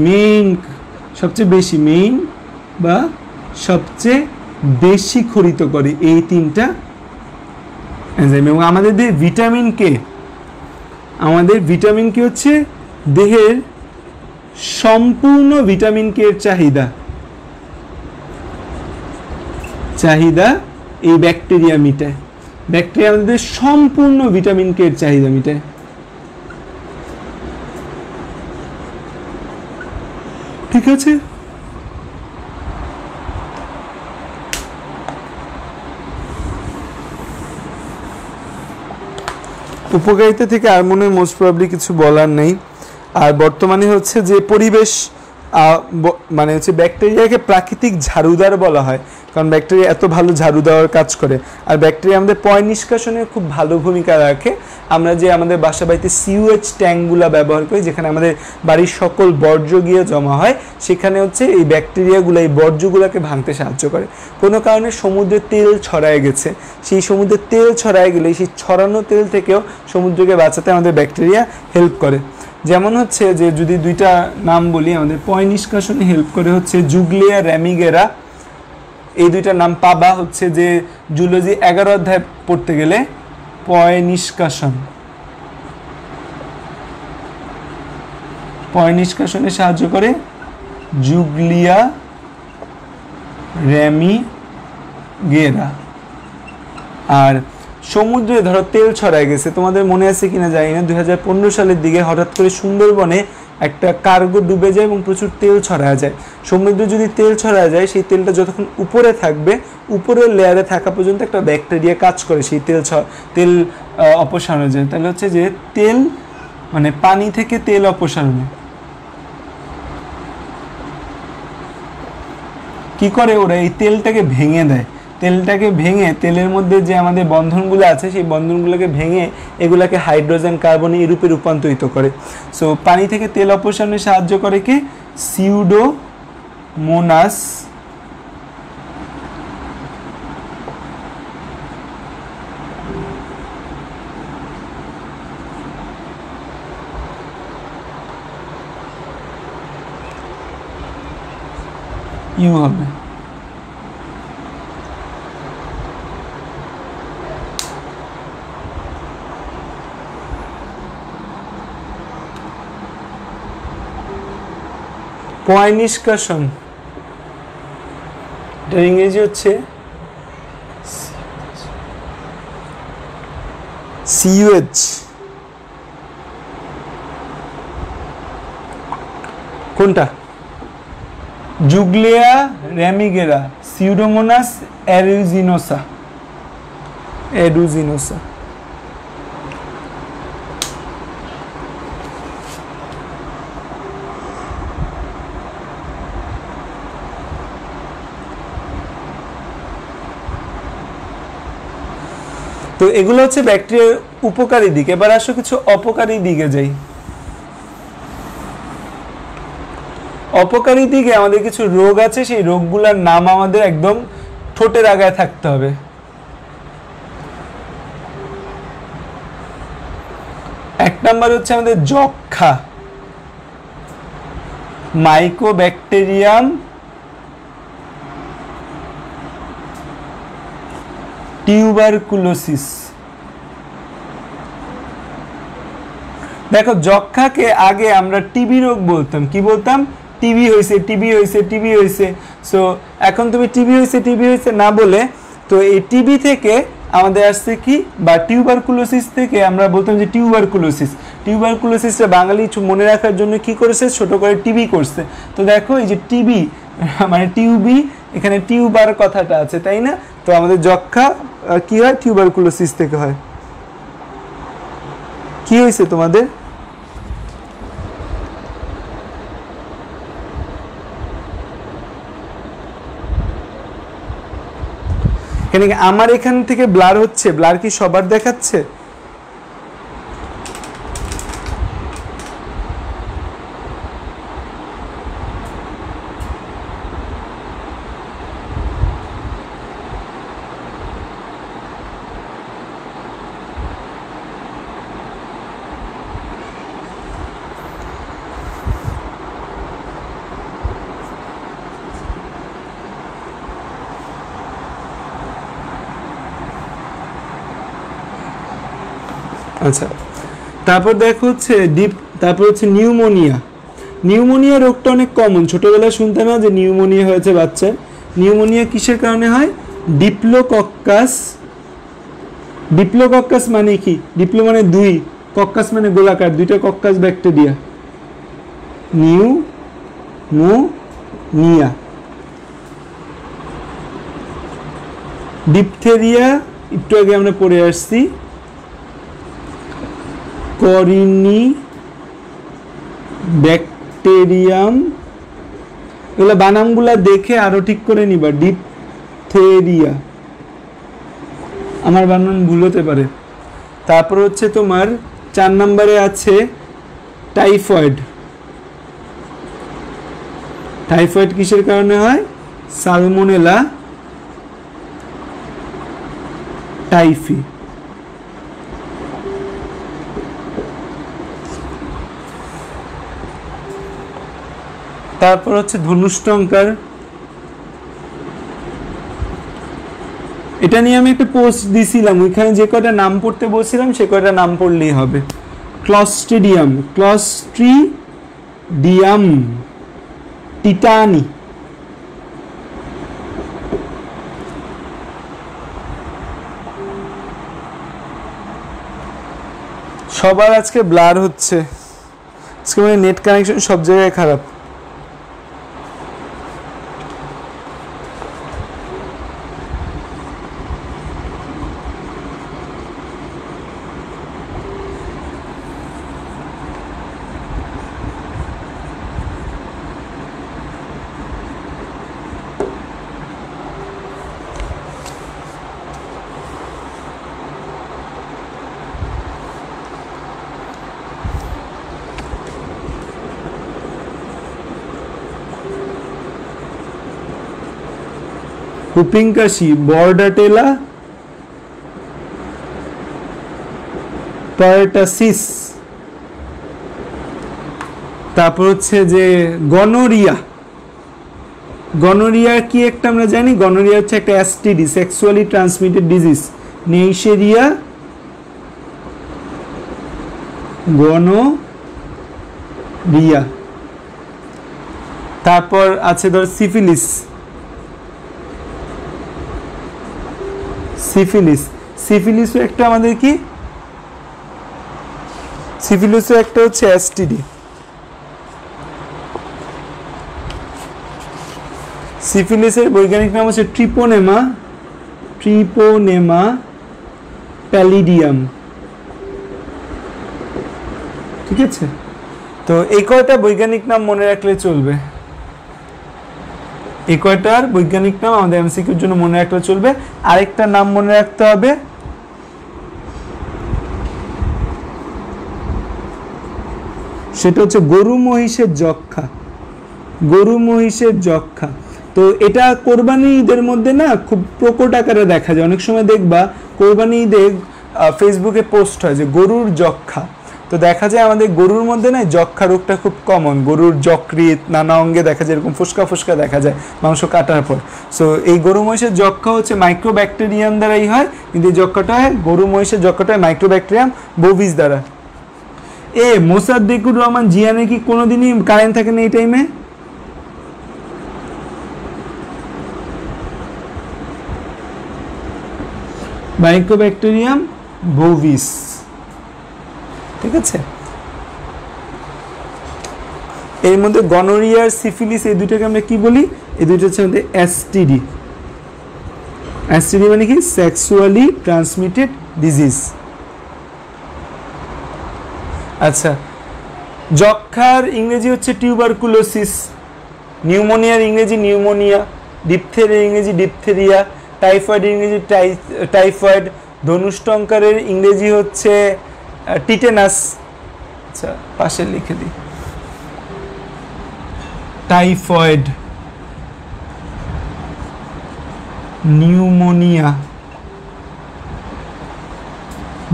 মেইন, সবচেয়ে বেশি মেইন বা সবচেয়ে বেশি খরিত করে এই তিনটা এনজাইম। এবং আমাদের দেহে ভিটামিন কে, আমাদের ভিটামিন কে হচ্ছে দেহের সম্পূর্ণ ভিটামিন কে এর চাহিদা এই ব্যাকটেরিয়া মিটায়। ব্যাকটেরিয়া আমাদের সম্পূর্ণ ভিটামিন কে এর চাহিদা মিটায়, ঠিক আছে। উপকারিতা থেকে আর মনে হয় মোস্ট প্রবাবলি কিছু বলার নেই। আর বর্তমানে হচ্ছে যে পরিবেশ, মানে হচ্ছে ব্যাকটেরিয়াকে প্রাকৃতিক ঝাড়ুদার বলা হয়, কারণ ব্যাকটেরিয়া এত ভালো ঝাড়ু দেওয়ার কাজ করে। আর ব্যাকটেরিয়া আমাদের পয় নিষ্কাশনে খুব ভালো ভূমিকা রাখে। আমরা যে আমাদের বাসা বাড়িতে সিউএচ ট্যাঙ্কগুলো ব্যবহার করি, যেখানে আমাদের বাড়ির সকল বর্জ্য গিয়ে জমা হয়, সেখানে হচ্ছে এই ব্যাকটেরিয়াগুলো এই বর্জ্যগুলোকে ভাঙতে সাহায্য করে। কোনো কারণে সমুদ্রে তেল ছড়ায় গেছে, সেই সমুদ্রে তেল ছড়ায় গেলে সেই ছড়ানো তেল থেকেও সমুদ্রকে বাঁচাতে আমাদের ব্যাকটেরিয়া হেল্প করে। যেমন হচ্ছে যে যদি দুইটা নাম বলি, আমাদের পয় নিষ্কাশনে হেল্প করে হচ্ছে জুগলিয়া র্যামিগেরা। এই দুইটা নাম পাবা হচ্ছে যে জুলজি 11 অধ্যায় পড়তে গেলে। পয় নিষ্কাশনে সাহায্য করে জুগলিয়া র্যামিগেরা। আর সমুদ্রে ধরো তেল ছড়ায় গেছে, তোমাদের মনে আছে কিনা জানি না, 2015 সালের দিকে হঠাৎ করে সুন্দরবনে একটা কার্গো ডুবে যায় এবং প্রচুর তেল ছড়ায় যায়। সমুদ্রে যদি তেল ছড়ায় যায়, সেই তেলটা যতক্ষণ উপরে থাকবে, উপরের লেয়ারে থাকা পর্যন্ত একটা ব্যাকটেরিয়া কাজ করে সেই তেল অপসারণের জন্য। তাহলে হচ্ছে যে তেল মানে পানি থেকে তেল অপসারণে কি করে, ওরা এই তেলটাকে ভেঙে দেয়। তেলটাকে ভেঙে তেলের মধ্যে যে আমাদের বন্ধনগুলো আছে সেই বন্ধনগুলোকে ভেঙে এগুলাকে হাইড্রোজেন কার্বনে এই রূপে রূপান্তরিত করে। সো পানি থেকে তেল অপসারণে সাহায্য করে কি, সিউডোমোনাস ইউ হবে। পয় নিষ্কাশন, এটার ইংরেজি হচ্ছে সিউএচ। কোনটা? জুগলিয়া র্যামিগেরা, সিউডোমোনাস এরুজিনোসা। তো এগুলো হচ্ছে ব্যাকটেরিয়ার উপকারী দিক। এবার আসো কিছু অপকারী দিকে যাই। অপকারী দিকে আমাদের কিছু রোগ আছে, সেই রোগগুলোর নাম আমাদের একদম ঠোঁটের আগায় থাকতে হবে। এক নাম্বার হচ্ছে আমাদের যক্ষা, মাইকোব্যাকটেরিয়াম টিউবারকুলোসিস। দেখো যক্ষাকে আগে আমরা টিবি রোগ বলতাম, কি বলতাম? টিবি হয়েছে। সো এখন তুমি টিবি হয়েছে না বলে, তো এই টিবি থেকে আমাদের আসছে কি, বা টিউবারকুলোসিস থেকে আমরা বলতাম যে টিউবারকুলোসিসটা বাঙালি মনে রাখার জন্য কি করেছে, ছোট করে টিবি করছে। তো দেখো এই যে টিবি মানে টিউবি, এখানে টিউবার কথাটা আছে, তাই না? তো আমাদের যক্ষা কি হয়, টিউবারকুলোসিস থেকে হয়। কি হয়েছে তোমাদের? আমার এখান থেকে ব্লার হচ্ছে, ব্লার কি সবার দেখাচ্ছে? আচ্ছা, তারপর দেখো হচ্ছে নিউমোনিয়া রোগটা অনেক কমন, ছোটবেলায় শুনতে না যে নিউমোনিয়া হয়েছে বাচ্চার। নিউমোনিয়া কিসের কারণে হয়? ডিপ্লোকক্কাস মানে কি? ডিপ্লো মানে দুই, কক্কাস মানে গোলাকার, দুইটা কক্কাস ব্যাকটেরিয়া। নিউমোনিয়া। ডিপথেরিয়া একটু আগে আমরা পড়ে আসছি, করিনি ব্যাকটেরিয়াম। এগুলো বানামগুলা দেখে আরো ঠিক করে নিবা। ডিপথেরিয়া, আমার বানান ভুল হতে পারে। তারপর হচ্ছে তোমার 4 নম্বরে আছে টাইফয়েড। টাইফয়েড কিসের কারণে হয়? Salmonella typhi. তারপর হচ্ছে ধনুষ্টঙ্কার, এটা নিয়ে আমি একটা পোস্ট দিছিলাম, ওইখানে যে কয়টা নাম পড়তে বলছিলাম সে কয়টা নাম পড়লেই হবে। Clostridium, tetany. সবার আজকে ব্লার হচ্ছে, আজকে মানে নেট কানেকশন সব জায়গায় খারাপ। হুপিং কাশি, বর্ডাটেলা, পার্টাসিস, তারপর হচ্ছে যে গনোরিয়া। গনোরিয়া কি একটা আমরা জানি, গনোরিয়া হচ্ছে একটা STD, sexually transmitted disease. Neisseria, gonorrhoea. তারপর আছে ধর সিফিলিস, সিফিলিস, সিফিলিসও একটা আমাদের কি, সিফিলিসও একটা হচ্ছে এসটিডি। সিফিলিসের বৈজ্ঞানিক নাম হচ্ছে ট্রিপোনেমা, ট্রিপোনেমা প্যালিডিয়াম। ঠিক আছে, তো এই কয়টা বৈজ্ঞানিক নাম মনে রাখলে চলবে, এই কয়টার বৈজ্ঞানিক নাম আমাদের এমসিকিউর জন্য মনে রাখলে চলবে। আরেকটা নাম মনে রাখতে হবে, সেটা হচ্ছে গরু মহিষের যক্ষা। গরু মহিষের যক্ষা, তো এটা কোরবানি ঈদের মধ্যে না খুব প্রকট আকারে দেখা যায়। অনেক সময় দেখবা কোরবানি ঈদে ফেসবুকে পোস্ট হয় যে গরুর যক্ষা, তো দেখা যায় আমাদের গরুর মধ্যে না যক্ষা রোগটা খুব কমন। গরুর যকৃৎ নানা অঙ্গে দেখা যায় এরকম ফুসকা ফুসকা দেখা যায় মাংস কাটার পর। সো এই গরু মহিষের যক্ষা হচ্ছে মাইক্রোব্যাকটেরিয়াম দ্বারাই হয়, কিন্তু এই যক্ষাটা হয় গরু মহিষের যক্ষাটা হয় মাইক্রোব্যাকটেরিয়াম বোভিস দ্বারা। মোসাদ্দেকুর রহমান জিয়ানের কি কোনোদিনই কারেন্ট থাকে না এই টাইমে? মাইক্রোব্যাকটেরিয়াম বোভিস, ঠিক আছে। এর মধ্যে গনোরিয়া আর সিফিলিস এই দুইটাকে আমরা কি বলি? এই দুইটা হচ্ছে আমাদের এসটিডি। এসটিডি মানে কি? Sexually transmitted disease. আচ্ছা, যক্ষার ইংরেজি হচ্ছে টিউবারকুলোসিস, নিউমোনিয়ার ইংরেজি নিউমোনিয়া, ডিপথেরিয়ার ইংরেজি ডিপথেরিয়া, টাইফয়েডের ইংরেজি টাইফয়েড, ধনুষ্টঙ্কারের ইংরেজি হচ্ছে টিটেনাস। আচ্ছা, পাশে লিখে দিই, টাইফয়েড, নিউমোনিয়া,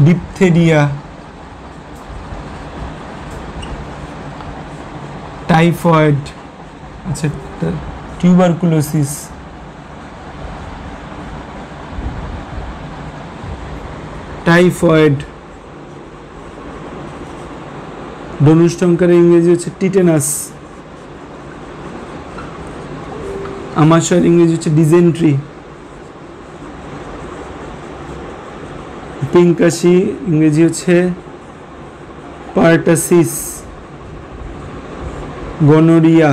ডিপথেরিয়া, টাইফয়েড, আচ্ছা টিউবারকুলোসিস, টাইফয়েড, ধনুষ্টঙ্কারের ইংরেজি হচ্ছে টিটেনাস, আমাশয়ের ইংরেজি হচ্ছে ডিজেন্ট্রি, পিঙ্কাশি ইংরেজি হচ্ছে পার্টাসিস, গনোরিয়া,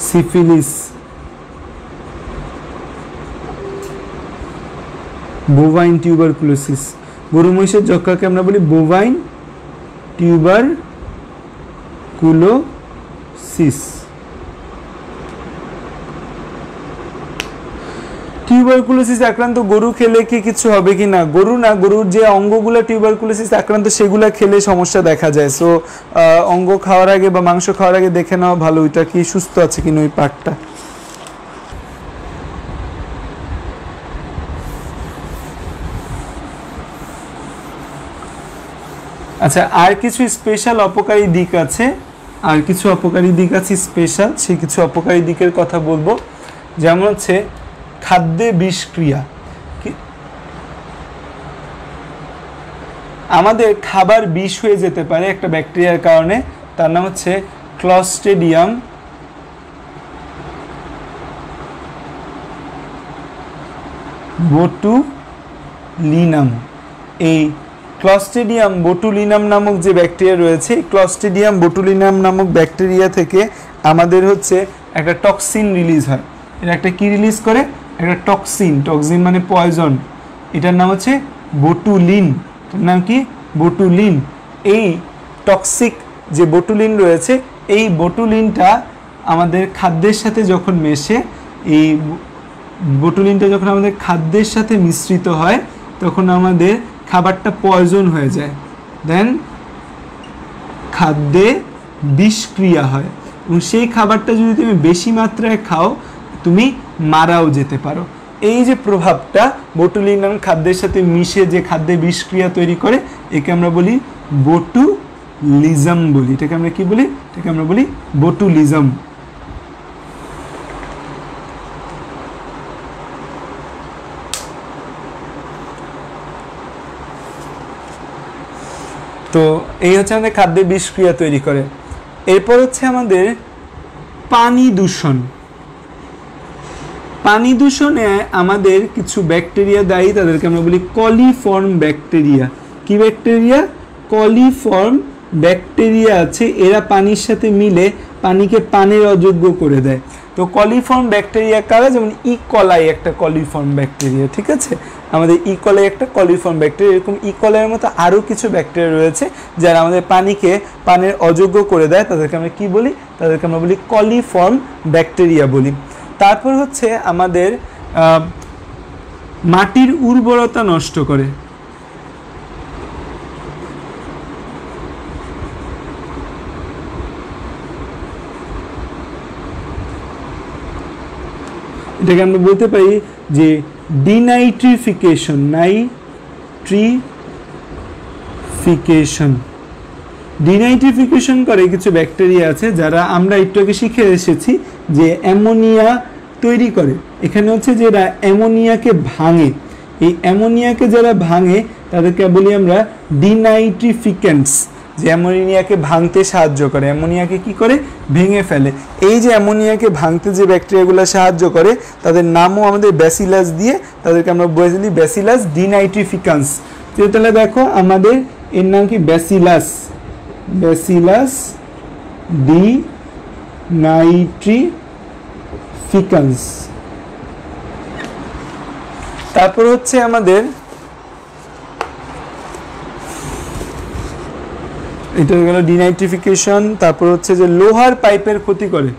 সিফিলিস, বোভাইন টিউবারকুলোসিস। গরু মহিষের যক্ষাকে আমরা বলি বোভাইন টিউবারকুলোসিস। টিউবারকুলোসিস আক্রান্ত গরু খেলে কি কিছু হবে কি না? গরু না, গরুর যে অঙ্গগুলো টিউবারকুলোসিস আক্রান্ত সেগুলো খেলে সমস্যা দেখা যায়। সো অঙ্গ খাওয়ার আগে বা মাংস খাওয়ার আগে দেখে নেওয়া ভালো ওইটা কি সুস্থ আছে কিনা ওই পার্টটা। আচ্ছা, আর কিছু স্পেশাল অপকারী দিক আছে, আর কিছু অপকারী দিক আছে স্পেশাল, সেই কিছু অপকারী দিকের কথা বলবো। যেমন হচ্ছে খাদ্যে বিষক্রিয়া। আমাদের খাবার বিষ হয়ে যেতে পারে একটা ব্যাকটেরিয়ার কারণে, তার নাম হচ্ছে ক্লস্ট্রিডিয়াম বোটুলিনাম। এই ক্লস্ট্রিডিয়াম বোটুলিনাম নামক যে ব্যাকটেরিয়া রয়েছে, ক্লস্ট্রিডিয়াম বোটুলিনাম নামক ব্যাকটেরিয়া থেকে আমাদের হচ্ছে একটা টক্সিন রিলিজ হয়। এটা একটা কি রিলিজ করে? একটা টক্সিন। টক্সিন মানে পয়জন। এটার নাম হচ্ছে বোটুলিন। এটার নাম কি? বোটুলিন। এই টক্সিক যে বোটুলিন রয়েছে, এই বোটুলিনটা আমাদের খাদ্যের সাথে যখন মেশে, এই বোটুলিনটা যখন আমাদের খাদ্যের সাথে মিশ্রিত হয়, তখন আমাদের খাবারটা পয়জন হয়ে যায়। দেন খাদ্যে বিষক্রিয়া হয়, এবং সেই খাবারটা যদি তুমি বেশি মাত্রায় খাও, তুমি মারাও যেতে পারো। এই যে প্রভাবটা বোটুলিনাম খাদ্যের সাথে মিশে যে খাদ্যে বিষক্রিয়া তৈরি করে, একে আমরা বলি বোটুলিজম বলি। এটাকে আমরা কি বলি? এটাকে আমরা বলি বোটুলিজম। তো এই হচ্ছে আমাদের খাদ্যে বিষক্রিয়া তৈরি করে। এরপর হচ্ছে আমাদের পানি দূষণ। পানি দূষণে আমাদের কিছু ব্যাকটেরিয়া দায়ী, তাদেরকে আমরা বলি কলিফর্ম ব্যাকটেরিয়া। কি ব্যাকটেরিয়া? কলিফর্ম ব্যাকটেরিয়া আছে, এরা পানির সাথে মিলে পানিকে পানের অযোগ্য করে দেয়। তো কলিফর্ম ব্যাকটেরিয়া কারা? যেমন ইকলাই একটা কলিফর্ম ব্যাকটেরিয়া, ঠিক আছে? আমাদের ইকলাই একটা কলিফর্ম ব্যাকটেরিয়া। এরকম ইকলাইয়ের মতো আরও কিছু ব্যাকটেরিয়া রয়েছে যারা আমাদের পানিকে পানের অযোগ্য করে দেয়। তাদেরকে আমরা কি বলি? তাদেরকে আমরা বলি কলিফর্ম ব্যাকটেরিয়া বলি। তারপর হচ্ছে আমাদের মাটির উর্বরতা নষ্ট করে। এটাকে আমরা বলতে পারি যে ডিনাইট্রিফিকেশন। ডিনাইট্রিফিকেশন করে কিছু ব্যাকটেরিয়া আছে যারা আমরা একটু আগে শিখে এসেছি যে অ্যামোনিয়া তৈরি করে। এখানে হচ্ছে যে এরা অ্যামোনিয়াকে ভাঙে। এই অ্যামোনিয়াকে যারা ভাঙে তাদেরকে বলি আমরা ডিনাইট্রিফিকেন্টস, যে অ্যামোনিয়াকে ভাঙতে সাহায্য করে। অ্যামোনিয়াকে কি করে? ভেঙে ফেলে। এই যে অ্যামোনিয়াকে ভাঙতে যে ব্যাকটেরিয়াগুলো সাহায্য করে, তাদের নামও আমাদের ব্যাসিলাস দিয়ে, তাদেরকে আমরা বলি ব্যাসিলাস ডিনাইট্রিফিকান্স। তাহলে দেখো আমাদের এর নাম কি? ব্যাসিলাস ডিনাইট্রিফিকান্স। তারপর হচ্ছে আমাদের এটা হয়ে গেল ডিনাইট্রিফিকেশন। তারপর হচ্ছে যে লোহার পাইপের ক্ষতি করে।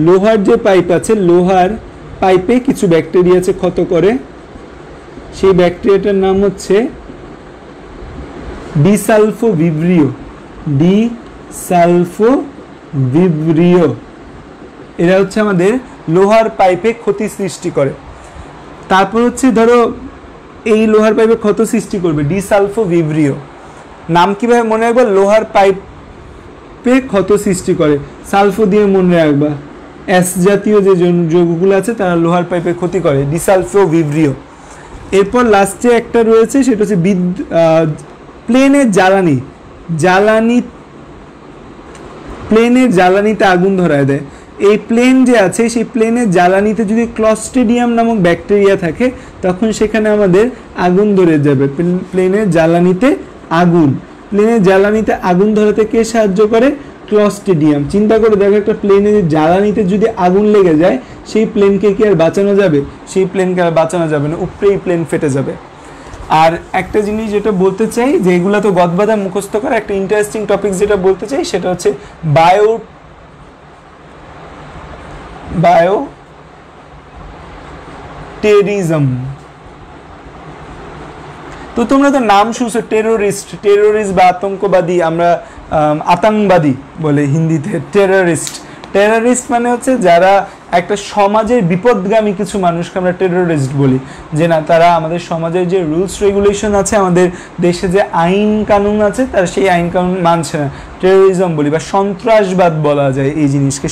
লোহার যে পাইপ আছে, লোহার পাইপে কিছু ব্যাকটেরিয়া আছে ক্ষত করে। সেই ব্যাকটেরিয়াটার নাম হচ্ছে ডিসালফোভিব্রিও। এরা হচ্ছে আমাদের লোহার পাইপে ক্ষতি সৃষ্টি করে। তারপর হচ্ছে ধরো এই লোহার পাইপে ক্ষত সৃষ্টি করবে ডিসালফোভিব্রিও। নাম কিভাবে মনে রাখবা? লোহার পাইপে ক্ষত সৃষ্টি করে, সালফো দিয়ে মনে রাখবা। এস জাতীয় যে যৌগগুলো আছে তারা লোহার পাইপে ক্ষতি করে, ডিসালফোভিব্রিও। এরপর লাস্টে একটা রয়েছে, সেটা হচ্ছে প্লেনের জ্বালানিতে আগুন ধরায় দেয়। এই প্লেন যে আছে, সেই প্লেনের জ্বালানিতে যদি ক্লস্ট্রিডিয়াম নামক ব্যাকটেরিয়া থাকে, তখন সেখানে আমাদের আগুন ধরে যাবে। প্লেনের জ্বালানিতে আগুন ধরাতে কে সাহায্য করে? ক্লস্ট্রিডিয়াম। চিন্তা করে দেখো, একটা প্লেনের জ্বালানিতে যদি আগুন লেগে যায়, সেই প্লেনকে কি আর বাঁচানো যাবে? সেই প্লেনকে আর বাঁচানো যাবে না, উপরেই প্লেন ফেটে যাবে। আর একটা জিনিস যেটা বলতে চাই, যে এগুলো তো গদবাদা মুখস্থ করা, একটা ইন্টারেস্টিং টপিক যেটা বলতে চাই সেটা হচ্ছে বায়োটেরিজম। তো তোমরা তো নাম শুনছো, টেরোরিস্ট বা আতঙ্কবাদী, আমরা আতঙ্কবাদী বলে হিন্দিতে। টেররিস্ট মানে হচ্ছে যারা একটা সমাজের বিপদগামী কিছু মানুষকে আমরা টেররিস্ট বলি, যে না তারা আমাদের সমাজের যে রুলস রেগুলেশন আছে, আমাদের দেশে যে আইন কানুন আছে, তার সেই আইন কানুন মানছে না, টেররিজম বলি। বা সন্ত্রাসবাদ বলা যায় এই জিনিসকে,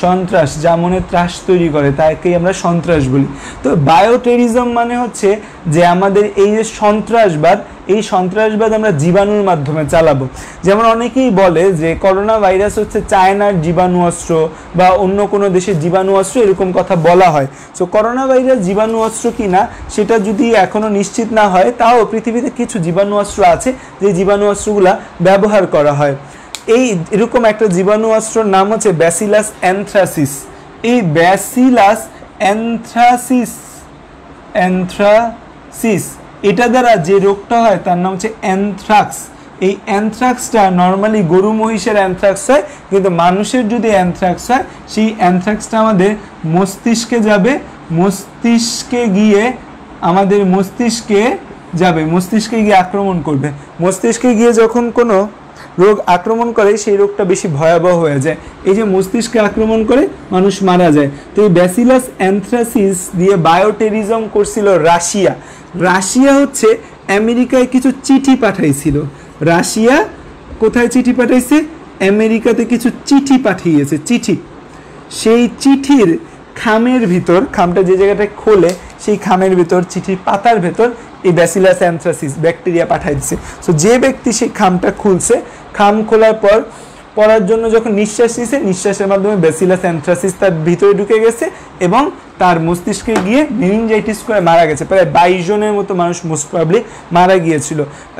সন্ত্রাস যা মনে ত্রাস তৈরি করে তাকেই আমরা সন্ত্রাস বলি। তো বায়োটেরিজম মানে হচ্ছে যে আমাদের এই যে সন্ত্রাসবাদ, এই সন্ত্রাসবাদ আমরা জীবাণুর মাধ্যমে চালাবো। যেমন অনেকেই বলে যে করোনা ভাইরাস হচ্ছে চায়নার জীবাণু অস্ত্র বা অন্য কোনো দেশের জীবাণু অস্ত্র, এরকম কথা বলা হয়। সো করোনা ভাইরাস জীবাণু অস্ত্র কিনা সেটা যদি এখনও নিশ্চিত না হয়, তাও পৃথিবীতে কিছু জীবাণু অস্ত্র আছে যে জীবাণু অস্ত্রগুলা ব্যবহার করা হয়। এই এরকম একটা জীবাণু অস্ত্রের নাম হচ্ছে ব্যাসিলাস অ্যানথ্রাসিস। এই ব্যাসিলাস অ্যানথ্রাসিস এটা দ্বারা যে রোগটা হয় তার নাম হচ্ছে অ্যানথ্রাক্স। এই অ্যানথ্রাক্সটা নর্মালি গরু মহিষের অ্যানথ্রাক্স হয়, কিন্তু মানুষের যদি অ্যানথ্রাক্স হয় সেই অ্যানথ্রাক্সটা আমাদের মস্তিষ্কে যাবে, মস্তিষ্কে গিয়ে আমাদের মস্তিষ্কে যাবে, মস্তিষ্কে গিয়ে আক্রমণ করবে। মস্তিষ্কে গিয়ে যখন কোনো রোগ আক্রমণ করে সেই রোগটা বেশি ভয়াবহ হয়ে যায়। এই যে মস্তিষ্কে আক্রমণ করে মানুষ মারা যায়। তো এই ব্যাসিলাস অ্যানথ্রাসিস দিয়ে বায়োটেরিজম করছিল রাশিয়া। রাশিয়া হচ্ছে আমেরিকায় কিছু চিঠি পাঠাইছিল। রাশিয়া কোথায় চিঠি পাঠাইছে? আমেরিকাতে কিছু চিঠি পাঠিয়েছে, চিঠি। সেই চিঠির খামের ভিতর, খামটা যে জায়গাটায় খোলে সেই খামের ভিতর, চিঠির পাতার ভেতর এই ব্যাসিলাস অ্যানথ্রাসিস ব্যাকটেরিয়া পাঠাই দিচ্ছে। সো যে ব্যক্তি সেই খামটা খুলছে, খাম খোলার পর পড়ার জন্য যখন নিঃশ্বাস নিছে, নিঃশ্বাসের মাধ্যমে ব্যাসিলাস অ্যানথ্রাসিস তার ভিতরে ঢুকে গেছে এবং তার মস্তিষ্কে গিয়ে মেনিনজাইটিস করে মারা গেছে। প্রায় 22 জনের মতো মানুষ মোস্ট প্রবাবলি মারা গিয়েছিল।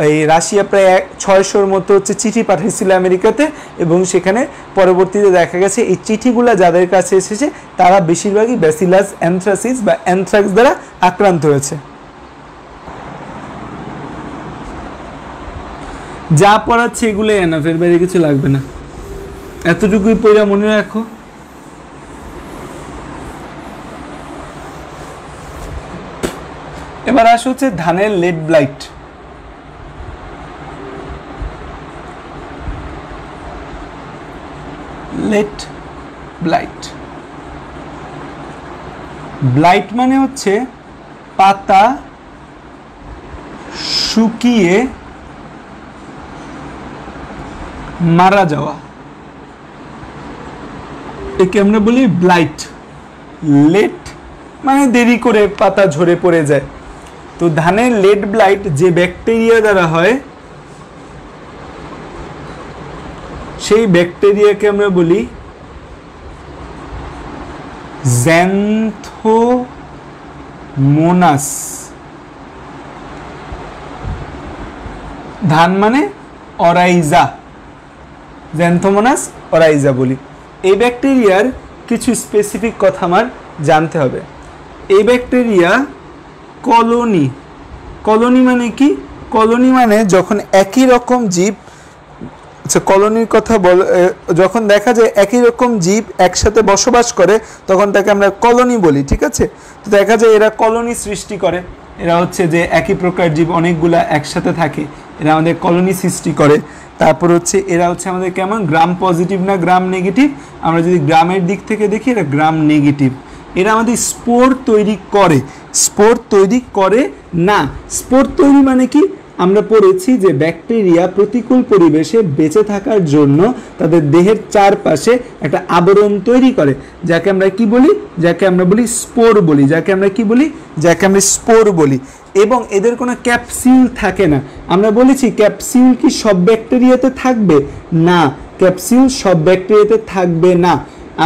এই রাশিয়া প্রায় 600-র মতো হচ্ছে চিঠি পাঠিয়েছিল আমেরিকাতে, এবং সেখানে পরবর্তীতে দেখা গেছে এই চিঠিগুলো যাদের কাছে এসেছে তারা বেশিরভাগই ব্যাসিলাস অ্যানথ্রাসিস বা অ্যানথ্রাক্স দ্বারা আক্রান্ত হয়েছে। যা পড়াচ্ছে এগুলো এনাফ, এর বাইরে কিছু লাগবে না, এতটুকুই পড়া মনে রাখো। এবার আসা হচ্ছে ধানের late blight. Late blight, blight মানে হচ্ছে পাতা শুকিয়ে মারা যাওয়া, একে আমরা বলি ব্লাইট। লেট মানে দেরি করে পাতা ঝরে পড়ে যায়। তো ধানের লেট ব্লাইট যে ব্যাকটেরিয়া দ্বারা হয় সেই ব্যাকটেরিয়াকে আমরা বলি জ্যান্থোমোনাস। ধান মানে অরাইজা, জ্যান্থোমোনাস অরাইজা বলি। এই ব্যাকটেরিয়ার কিছু স্পেসিফিক কথা আমার জানতে হবে। এই ব্যাকটেরিয়া কলোনি, কলোনি মানে কি? কলোনি মানে যখন একই রকম জীব, আচ্ছা কলোনির কথা বল, যখন দেখা যায় একই রকম জীব একসাথে বসবাস করে তখন তাকে আমরা কলোনি বলি, ঠিক আছে? তো দেখা যায় এরা কলোনি সৃষ্টি করে, এরা হচ্ছে যে একই প্রকার জীব অনেকগুলা একসাথে থাকে, এরা আমাদের কলোনি সৃষ্টি করে। তারপর হচ্ছে এরা হচ্ছে আমাদের কেমন, গ্রাম পজিটিভ না গ্রাম নেগেটিভ? আমরা যদি গ্রামের দিক থেকে দেখি এরা গ্রাম নেগেটিভ। এরা আমাদের স্পোর তৈরি করে, স্পোর তৈরি করে না। স্পোর তৈরি মানে কি? আমরা পড়েছি যে ব্যাকটেরিয়া প্রতিকূল পরিবেশে বেঁচে থাকার জন্য তাদের দেহের চারপাশে একটা আবরণ তৈরি করে, যাকে আমরা কি বলি? যাকে আমরা বলি স্পোর বলি। যাকে আমরা কি বলি? যাকে আমরা স্পোর বলি। এবং এদের কোনো ক্যাপসিউল থাকে না। আমরা বলেছি ক্যাপসিউল কি সব ব্যাকটেরিয়াতে থাকবে না, ক্যাপসিউল সব ব্যাকটেরিয়াতে থাকবে না।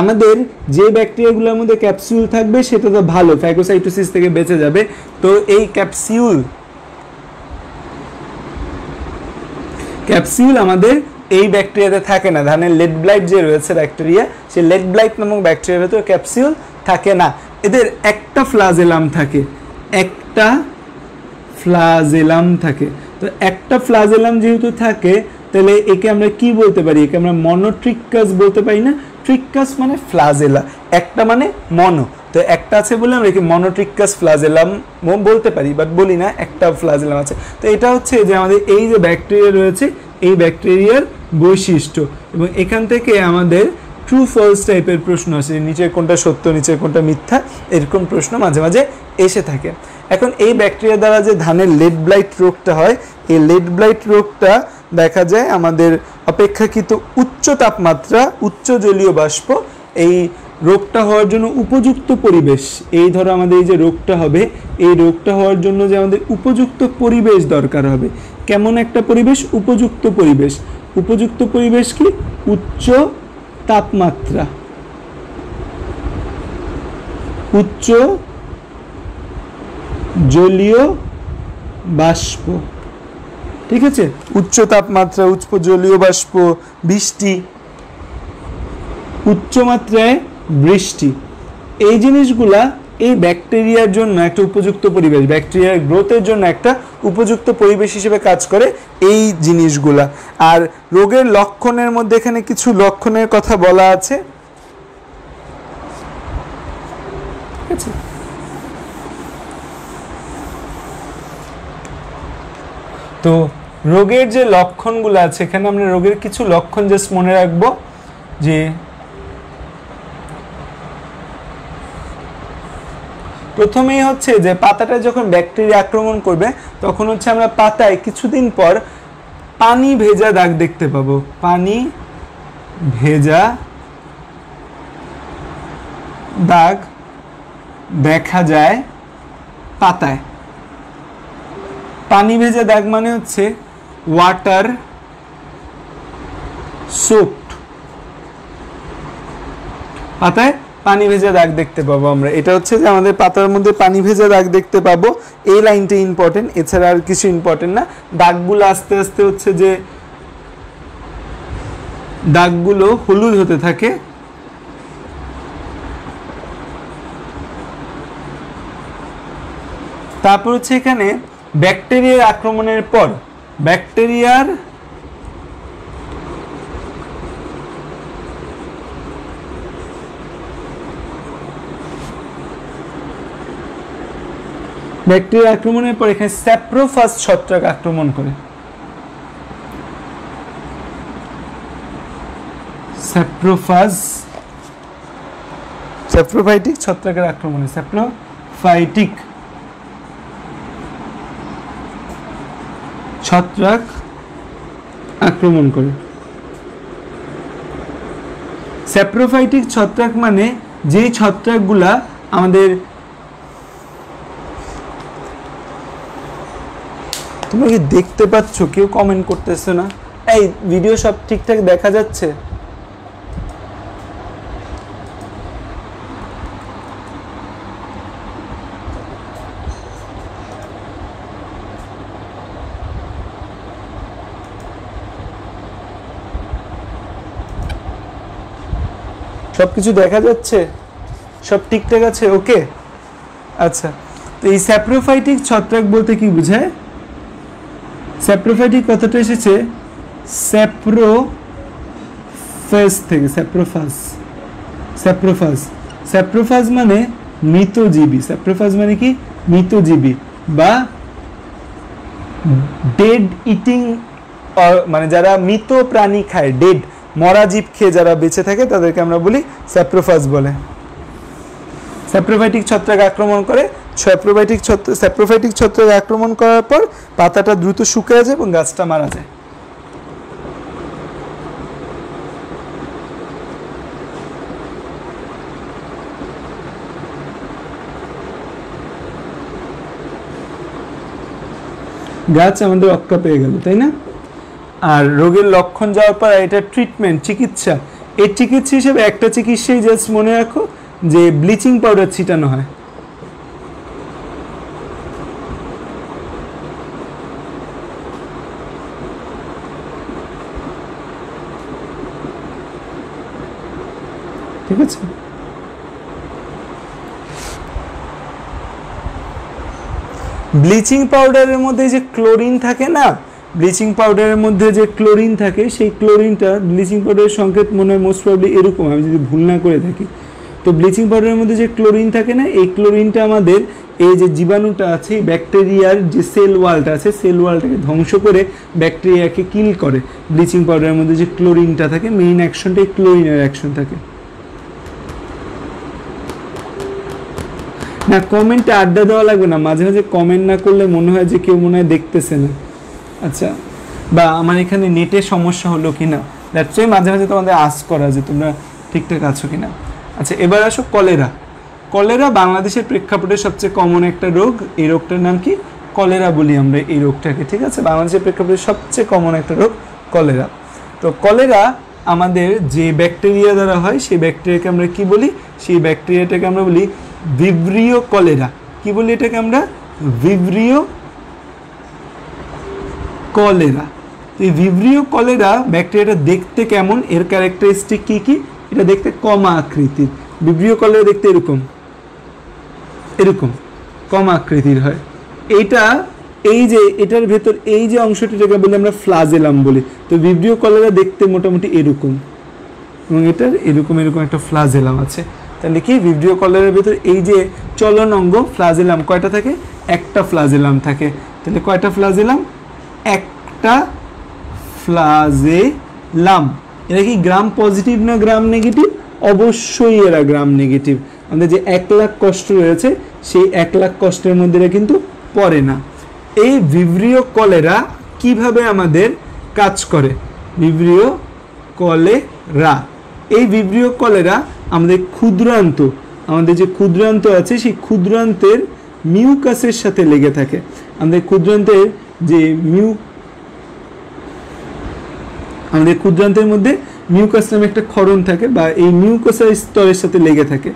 আমাদের যে ব্যাকটেরিয়াগুলোর মধ্যে ক্যাপসিউল থাকবে সেটা তো ভালো, ফ্যাগোসাইটোসিস থেকে বেঁচে যাবে। তো এই ক্যাপসিউল আমাদের এই ব্যাকটেরিয়াতে থাকে না। ধানের লেট ব্লাইট যে রয়েছে ব্যাকটেরিয়া, সেই লেট ব্লাইট নামক ব্যাকটেরিয়ার ভেতরে ক্যাপসিউল থাকে না। এদের একটা ফ্লাজেলাম থাকে, একটা ফ্লাজেলাম থাকে। তো একটা ফ্লাজেলাম যেহেতু থাকে তাহলে একে আমরা কি বলতে পারি? একে আমরা মনোট্রিক্কাস বলতে পারি না? ট্রিক্কাস মানে ফ্লাজেলা, একটা মানে মনো। তো একটা আছে বলে আমরা একে মনোট্রিক্কাস ফ্লাজেলাম বলতে পারি, বাট বলি না, একটা ফ্লাজেলাম আছে। তো এটা হচ্ছে যে আমাদের এই যে ব্যাকটেরিয়া রয়েছে এই ব্যাকটেরিয়ার বৈশিষ্ট্য। এবং এখান থেকে আমাদের ট্রু ফলস টাইপের প্রশ্ন আসে, নিচের কোনটা সত্য নিচের কোনটা মিথ্যা, এরকম প্রশ্ন মাঝে মাঝে এসে থাকে। এখন এই ব্যাকটেরিয়া দ্বারা যে ধানের লেট ব্লাইট রোগটা হয়, এই লেট ব্লাইট রোগটা দেখা যায় আমাদের অপেক্ষাকৃত উচ্চ তাপমাত্রা, উচ্চ জলীয় বাষ্প, এই রোগটা হওয়ার জন্য উপযুক্ত পরিবেশ, এই ধরো আমাদের এই যে রোগটা হবে, এই রোগটা হওয়ার জন্য যে আমাদের উপযুক্ত পরিবেশ দরকার হবে। কেমন একটা পরিবেশ? উপযুক্ত পরিবেশ। উপযুক্ত পরিবেশ কি? উচ্চ তাপমাত্রা, উচ্চ জলীয় বাষ্প, ঠিক আছে? উচ্চ তাপমাত্রা, উচ্চ জলীয় বাষ্প, বৃষ্টি, উচ্চ মাত্রায় বৃষ্টি, এই জিনিসগুলা এই ব্যাকটেরিয়ার জন্য একটা উপযুক্ত পরিবেশ, ব্যাকটেরিয়ার গ্রোথের জন্য একটা উপযুক্ত পরিবেশ হিসেবে কাজ করে এই জিনিসগুলা। আর রোগের লক্ষণের মধ্যে এখানে কিছু লক্ষণের কথা বলা আছে, ঠিক আছে? তো রোগের যে লক্ষণগুলো আছে, এখানে আমরা রোগের কিছু লক্ষণ জাস্ট মনে রাখবো, যে প্রথমেই হচ্ছে যে পাতাটা যখন ব্যাকটেরিয়া আক্রমণ করবে তখন হচ্ছে আমরা পাতায় কিছুদিন পর পানি ভেজা দাগ দেখতে পাবো। পানি ভেজা দাগ দেখা যায় পাতায়। পানি ভেজা দাগ মানে হচ্ছে ওয়াটার সোকড, পাতায় পানি ভেজা দাগ দেখতে পাবো আমরা। এটা হচ্ছে যে আমাদের পাতার মধ্যে পানি ভেজা দাগ দেখতে পাবো, এই লাইনটা ইম্পর্টেন্ট, এছাড়া আর কিছু ইম্পর্টেন্ট না। দাগগুলো আস্তে আস্তে হচ্ছে যে দাগগুলো হলুদ হতে থাকে, তারপর হচ্ছে এখানে ব্যাকটেরিয়ার আক্রমণের পর ব্যাকটেরিয়ার আক্রমণের পর এখানে স্যাপ্রোফাস ছত্রাক আক্রমণ করে। স্যাপ্রোফাইটিক ছত্রাকের আক্রমণে স্যাপ্রোফাইটিক ছত্রাক আক্রমণ করে। স্যাপ্রোফাইটিক ছত্রাক মানে যেই ছত্রাকগুলা আমাদের, তোমরা কি দেখতে পাচ্ছ? কেউ কমেন্ট করতেছে না। এই ভিডিও সব ঠিকঠাক দেখা যাচ্ছে? সবকিছু দেখা যাচ্ছে? সব ঠিকঠাক আছে? ওকে, আচ্ছা। তো এই স্যাপ্রোফাইটিক ছত্রাক বলতে কি বোঝায়? স্যাপ্রোফাইটিক কথাটা এসেছে স্যাপ্রোফাস থেকে। স্যাপ্রোফাস মানে মৃতজীবী। স্যাপ্রোফাস মানে কি? মৃতজীবী বা ডেড ইটিং, মানে যারা মৃত প্রাণী খায়, ডেড মরা জীব খেয়ে যারা বেঁচে থাকে তাদেরকে আমরা বলি স্যাপ্রোফাস বলে। স্যাপ্রোফাইটিক ছত্রাক আক্রমণ করে। স্যাপ্রোফাইটিক ছত্রাক আক্রমণ করার পর পাতাটা দ্রুত শুকিয়ে যায় এবং গাছটা মারা যায়। গাছ আমাদের রক্ষা পেয়ে গেল, তাই না? আর রোগের লক্ষণ যাওয়ার পর এটা ট্রিটমেন্ট, চিকিৎসা। এর চিকিৎসা হিসেবে একটা চিকিৎসাই জাস্ট মনে রাখো, যে ব্লিচিং পাউডার ছিটানো হয়। ঠিক আছে? ব্লিচিং পাউডারের মধ্যে যে ক্লোরিন থাকে না, ব্লিচিং পাউডারের মধ্যে যে ক্লোরিন থাকে, সেই ক্লোরিনটা ব্লিচিং পাউডারের সংকেত মনে হয় মোস্ট প্রবলি এরকম, আমি যদি ভুল না করে থাকি। তো ব্লিচিং পাউডারের মধ্যে যে ক্লোরিন থাকে না, এই ক্লোরিনটা আমাদের এই যে জীবাণুটা আছে, ব্যাকটেরিয়ার যে সেল ওয়ালটা আছে, সেল ওয়ালটাকে ধ্বংস করে ব্যাকটেরিয়াকে কিল করে। ব্লিচিং পাউডারের মধ্যে যে ক্লোরিনটা থাকে, মেইন অ্যাকশনটা এই ক্লোরিনের অ্যাকশন থাকে। না, কমেন্টে আড্ডা দেওয়া লাগবে না, মাঝে মাঝে কমেন্ট না করলে মনে হয় যে কেউ মনে হয় দেখতেছে না। আচ্ছা, বা আমার এখানে নেটের সমস্যা হলো কিনা, দ্যাটস ওয়াই মাঝে মাঝে তোমাদের আস্ক করা যে তোমরা ঠিকঠাক আছো কিনা। আচ্ছা, এবার আসো কলেরা। কলেরা বাংলাদেশের প্রেক্ষাপটে সবচেয়ে কমন একটা রোগ। এই রোগটার নাম কি? কলেরা বলি আমরা এই রোগটাকে, ঠিক আছে? বাংলাদেশের প্রেক্ষাপটে সবচেয়ে কমন একটা রোগ কলেরা। তো কলেরা আমাদের যে ব্যাকটেরিয়া দ্বারা হয় সেই ব্যাকটেরিয়াকে আমরা কি বলি? সেই ব্যাকটেরিয়াটাকে আমরা বলি ভিব্রিও কলেরা। কি বলি এটাকে আমরা? Vibrio cholera. এই ভিব্রিও কলেরা ব্যাকটেরিয়াটা দেখতে কেমন, এর ক্যারেক্টারিস্টিক কি কি? এটা দেখতে কমা আকৃতির। ভিব্রিও কলেরা দেখতে এরকম এরকম কমা আকৃতির হয়। এইটা এই যে এটার ভেতর এই যে অংশটিটাকে বলি আমরা ফ্লাজেলাম বলি। তো ভিব্রিও কলেরা দেখতে মোটামুটি এরকম, এবং এটার এরকম এরকম একটা ফ্লাজেলাম আছে। তাহলে কি ভিব্রিও কলেরার ভেতর এই যে চলন অঙ্গ ফ্লাজেলাম কয়টা থাকে? একটা ফ্লাজেলাম থাকে। তাহলে কয়টা ফ্লাজেলাম? একটা ফ্লাজেলাম। এরা কি গ্রাম পজিটিভ না গ্রাম নেগেটিভ? অবশ্যই এরা গ্রাম নেগেটিভ। আমাদের যে 1 লাখ কষ্ট রয়েছে সেই 1 লাখ কষ্টের মধ্যে এরা কিন্তু পড়ে না। এই ভিব্রিও কলেরা কিভাবে আমাদের কাজ করে? ভিব্রিও কলেরা, এই ভিব্রিও কলেরা আমাদের ক্ষুদ্রান্ত, আমাদের যে ক্ষুদ্রান্ত আছে সেই ক্ষুদ্রান্তের মিউকাসের সাথে লেগে থাকে। আমাদের ক্ষুদ্রান্তের যে আমাদের ক্ষুদ্রান্তের মধ্যে মিউকাস নামে একটা ক্ষরণ থাকে, বা এই মিউকাসের স্তরের সাথে লেগে থাকে,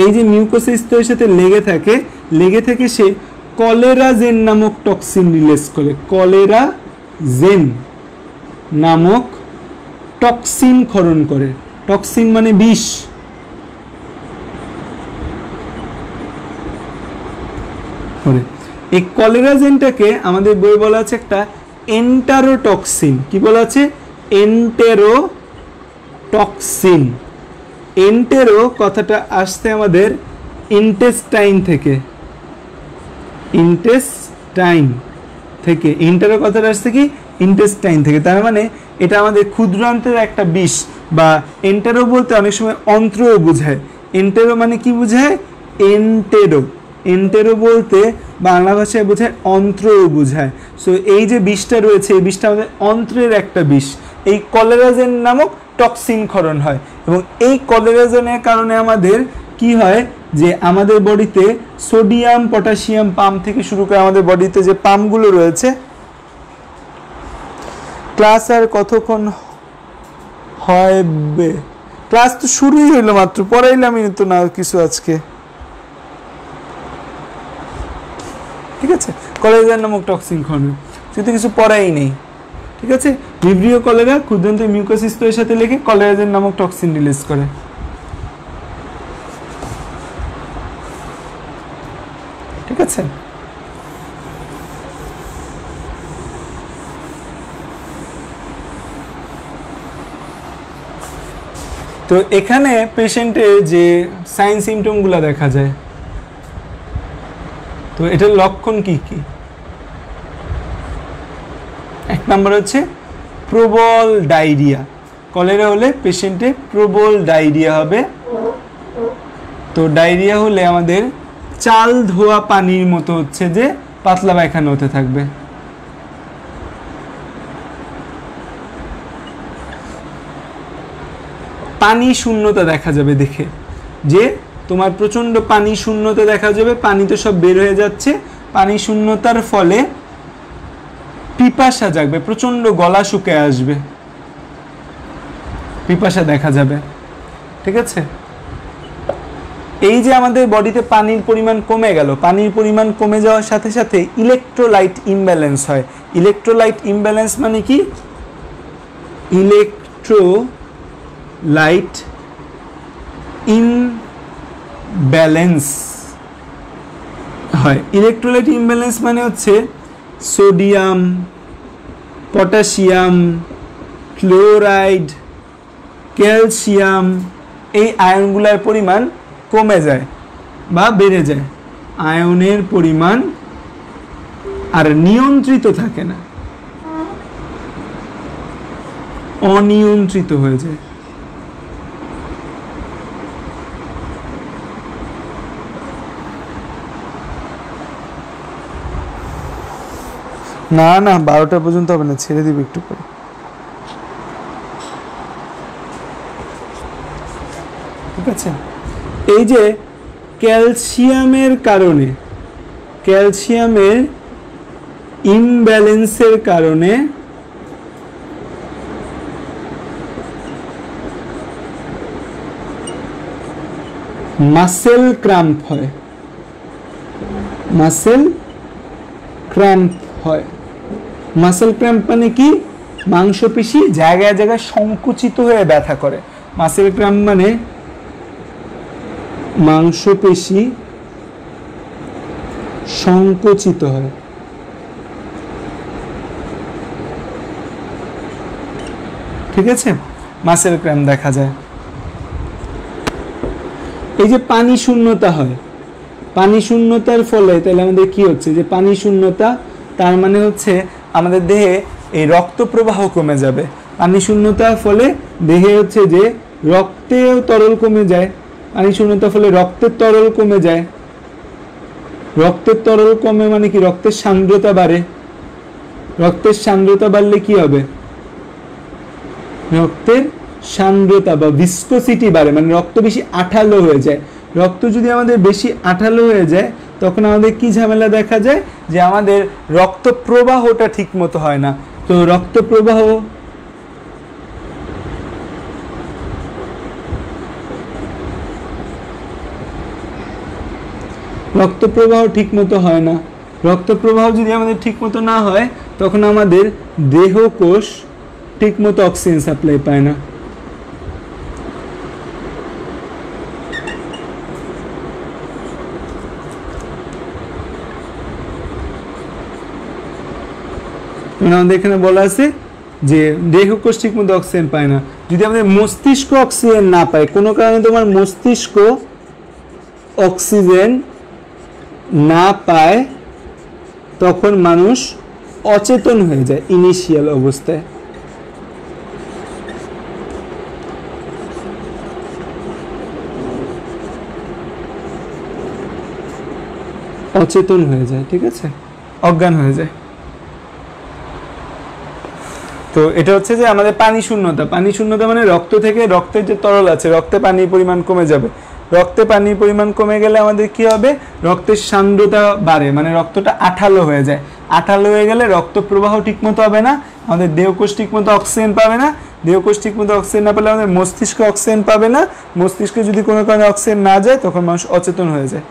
এই যে মিউকাসের স্তরের সাথে লেগে থাকে সে কলেরাজেন নামক টক্সিন রিলিজ করে। কলেরাজেন নামক টক্সিন ক্ষরণ করে। টক্সিন মানে বিষ। এই কলেরাজেনটাকে আমাদের বই বলা আছে একটা এন্টারোটক্সিন। কি বলা আছে? এন্টেরোটক্সিন। এন্টেরো কথাটা আসছে আমাদের ইন্টেস্টাইন থেকে। ইন্টেরো কথাটা আসছে কি? ইন্টেস্টাইন থেকে। তার মানে এটা আমাদের ক্ষুদ্রান্তের একটা বিষ, বা এন্টেরো বলতে অনেক সময় অন্ত্রও বোঝায়। এন্টেরো মানে কি বোঝায়? এন্টেরো বলতে বাংলা ভাষায় বোঝায় অন্ত্রও বোঝায়। সো এই যে বিষটা রয়েছে এই বিষটা আমাদের অন্ত্রের একটা বিষ। এই কলেরাজেন নামক টক্সিন ক্ষরণ হয়, এবং এই কলেরাজেনের কারণে আমাদের কি হয়? যে আমাদের বডিতে সোডিয়াম পটাশিয়াম পাম্প থেকে শুরু করে আমাদের বডিতে যে পাম্পগুলো রয়েছে। ক্লাস আর কতক্ষণ হবে? ক্লাস তো শুরুই হইলো মাত্র, পড়াইলামই তো না কিছু আজকে, ঠিক আছে? কলেরাজেন নামক টক্সিন ক্ষরণ কিন্তু কিছু পড়াই নেই, ঠিক আছে? ভিব্রিও কলেরা ক্ষুদ্রান্ত মিউকাস স্তরের সাথে লেগে কলেরাজেন নামক টক্সিন রিলিজ করে। ঠিক আছে? তো এখানে পেশেন্টের যে সাইন সিমটমগুলো দেখা যায়, তো এটার লক্ষণ কি কি? 1 নম্বর হচ্ছে প্রবল ডায়রিয়া। কলেরা হলে পেশেন্টে প্রবল ডায়রিয়া হবে। তো ডায়রিয়া হলে আমাদের চাল ধোয়া পানির মতো হচ্ছে যে পাতলা পায়খানা হতে থাকবে। পানি শূন্যতা দেখা যাবে, দেখে যে তোমার প্রচন্ড পানি শূন্যতা দেখা যাবে, পানি তো সব বের হয়ে যাচ্ছে। পানি শূন্যতার ফলে পিপাসা জাগবে, প্রচন্ড গলা শুকিয়ে আসবে, পিপাসা দেখা যাবে। ঠিক আছে? এই যে আমাদের বডিতে পানির পরিমাণ কমে গেল, পানির পরিমাণ কমে যাওয়ার সাথে সাথে ইলেকট্রোলাইট ইমব্যালেন্স হয়। ইলেকট্রোলাইট ইমব্যালেন্স মানে কি? ইলেকট্রোলাইট ইমব্যালেন্স হয়। ইলেকট্রোলাইট ইমব্যালেন্স মানে হচ্ছে সোডিয়াম, পটাশিয়াম, ক্লোরাইড, ক্যালসিয়াম, এই আয়নগুলোর পরিমাণ কমে যায় বা বেড়ে যায়। আয়নের পরিমাণ আর নিয়ন্ত্রিত থাকে না, অনিয়ন্ত্রিত হয়ে যায়। না না 12টা পর্যন্ত হবে না, ছেড়ে দিব একটু পরে। ঠিক আছে, এই যে ক্যালসিয়ামের কারণে, ক্যালসিয়ামের ইমব্যালেন্সের কারণে মাসেল ক্র্যাম্প হয়, মাসেল ক্র্যাম্প হয়। মাসেল ক্র্যাম্প মানে কি? মাংসপেশি জায়গায় জায়গায় সংকুচিত হয়ে ব্যথা করে। মাসেল ক্র্যাম্প মানে মাংসপেশি সংকুচিত হয়। ঠিক আছে, মাসেল ক্র্যাম্প দেখা যায়। এই যে পানি শূন্যতা হয়, পানি শূন্যতার ফলে তাহলে আমাদের কি হচ্ছে? যে পানি শূন্যতা তার মানে হচ্ছে আমাদের দেহে এই রক্ত প্রবাহ কমে যাবে। পানি শূন্যতার ফলে দেহে হচ্ছে যে রক্তেও তরল কমে যায়। পানি শূন্যতার ফলে রক্তের তরল কমে যায়। রক্তের তরল কমে মানে কি? রক্তের সান্দ্রতা বাড়ে। রক্তের সান্দ্রতা বাড়লে কি হবে? রক্তের সান্দ্রতা বা ভিসকোসিটি বাড়ে, মানে রক্ত বেশি আঠালো হয়ে যায়। রক্ত যদি আমাদের বেশি আঠালো হয়ে যায় তখন আমাদের কি ঝামেলা দেখা যায়? যে আমাদের রক্ত প্রবাহটা ঠিক মতো হয় না। তো রক্ত প্রবাহ ঠিক মতো হয় না। রক্ত প্রবাহ যদি আমাদের ঠিক মতো না হয় তখন আমাদের দেহকোষ ঠিক মতো অক্সিজেন সাপ্লাই পায় না। আমাদের এখানে বলা আছে যে দেহকোষ ঠিক মতো অক্সিজেন পায় না। যদি আমাদের মস্তিষ্ক অক্সিজেন না পায়, কোনো কারণে তোমার মস্তিষ্ক অক্সিজেন না পায়, তখন মানুষ অচেতন হয়ে যায় ইনিশিয়াল অবস্থায়। অচেতন হয়ে যায়, ঠিক আছে, অজ্ঞান হয়ে যায়। তো এটা হচ্ছে যে আমাদের পানি শূন্যতা। পানি শূন্যতা মানে রক্ত থেকে, রক্তের যে তরল আছে, রক্তে পানির পরিমাণ কমে যাবে। রক্তে পানির পরিমাণ কমে গেলে আমাদের কি হবে? রক্তের সান্দ্রতা বাড়ে, মানে রক্তটা আঠালো হয়ে যায়। আঠালো হয়ে গেলে রক্ত প্রবাহ ঠিকমতো হবে না, আমাদের দেহকোষ ঠিকমতো অক্সিজেন পাবে না। দেহকোষ ঠিকমতো অক্সিজেন না পেলে আমাদের মস্তিষ্ক অক্সিজেন পাবে না। মস্তিষ্কে যদি কোনো কারণে অক্সিজেন না যায় তখন মানুষ অচেতন হয়ে যায়।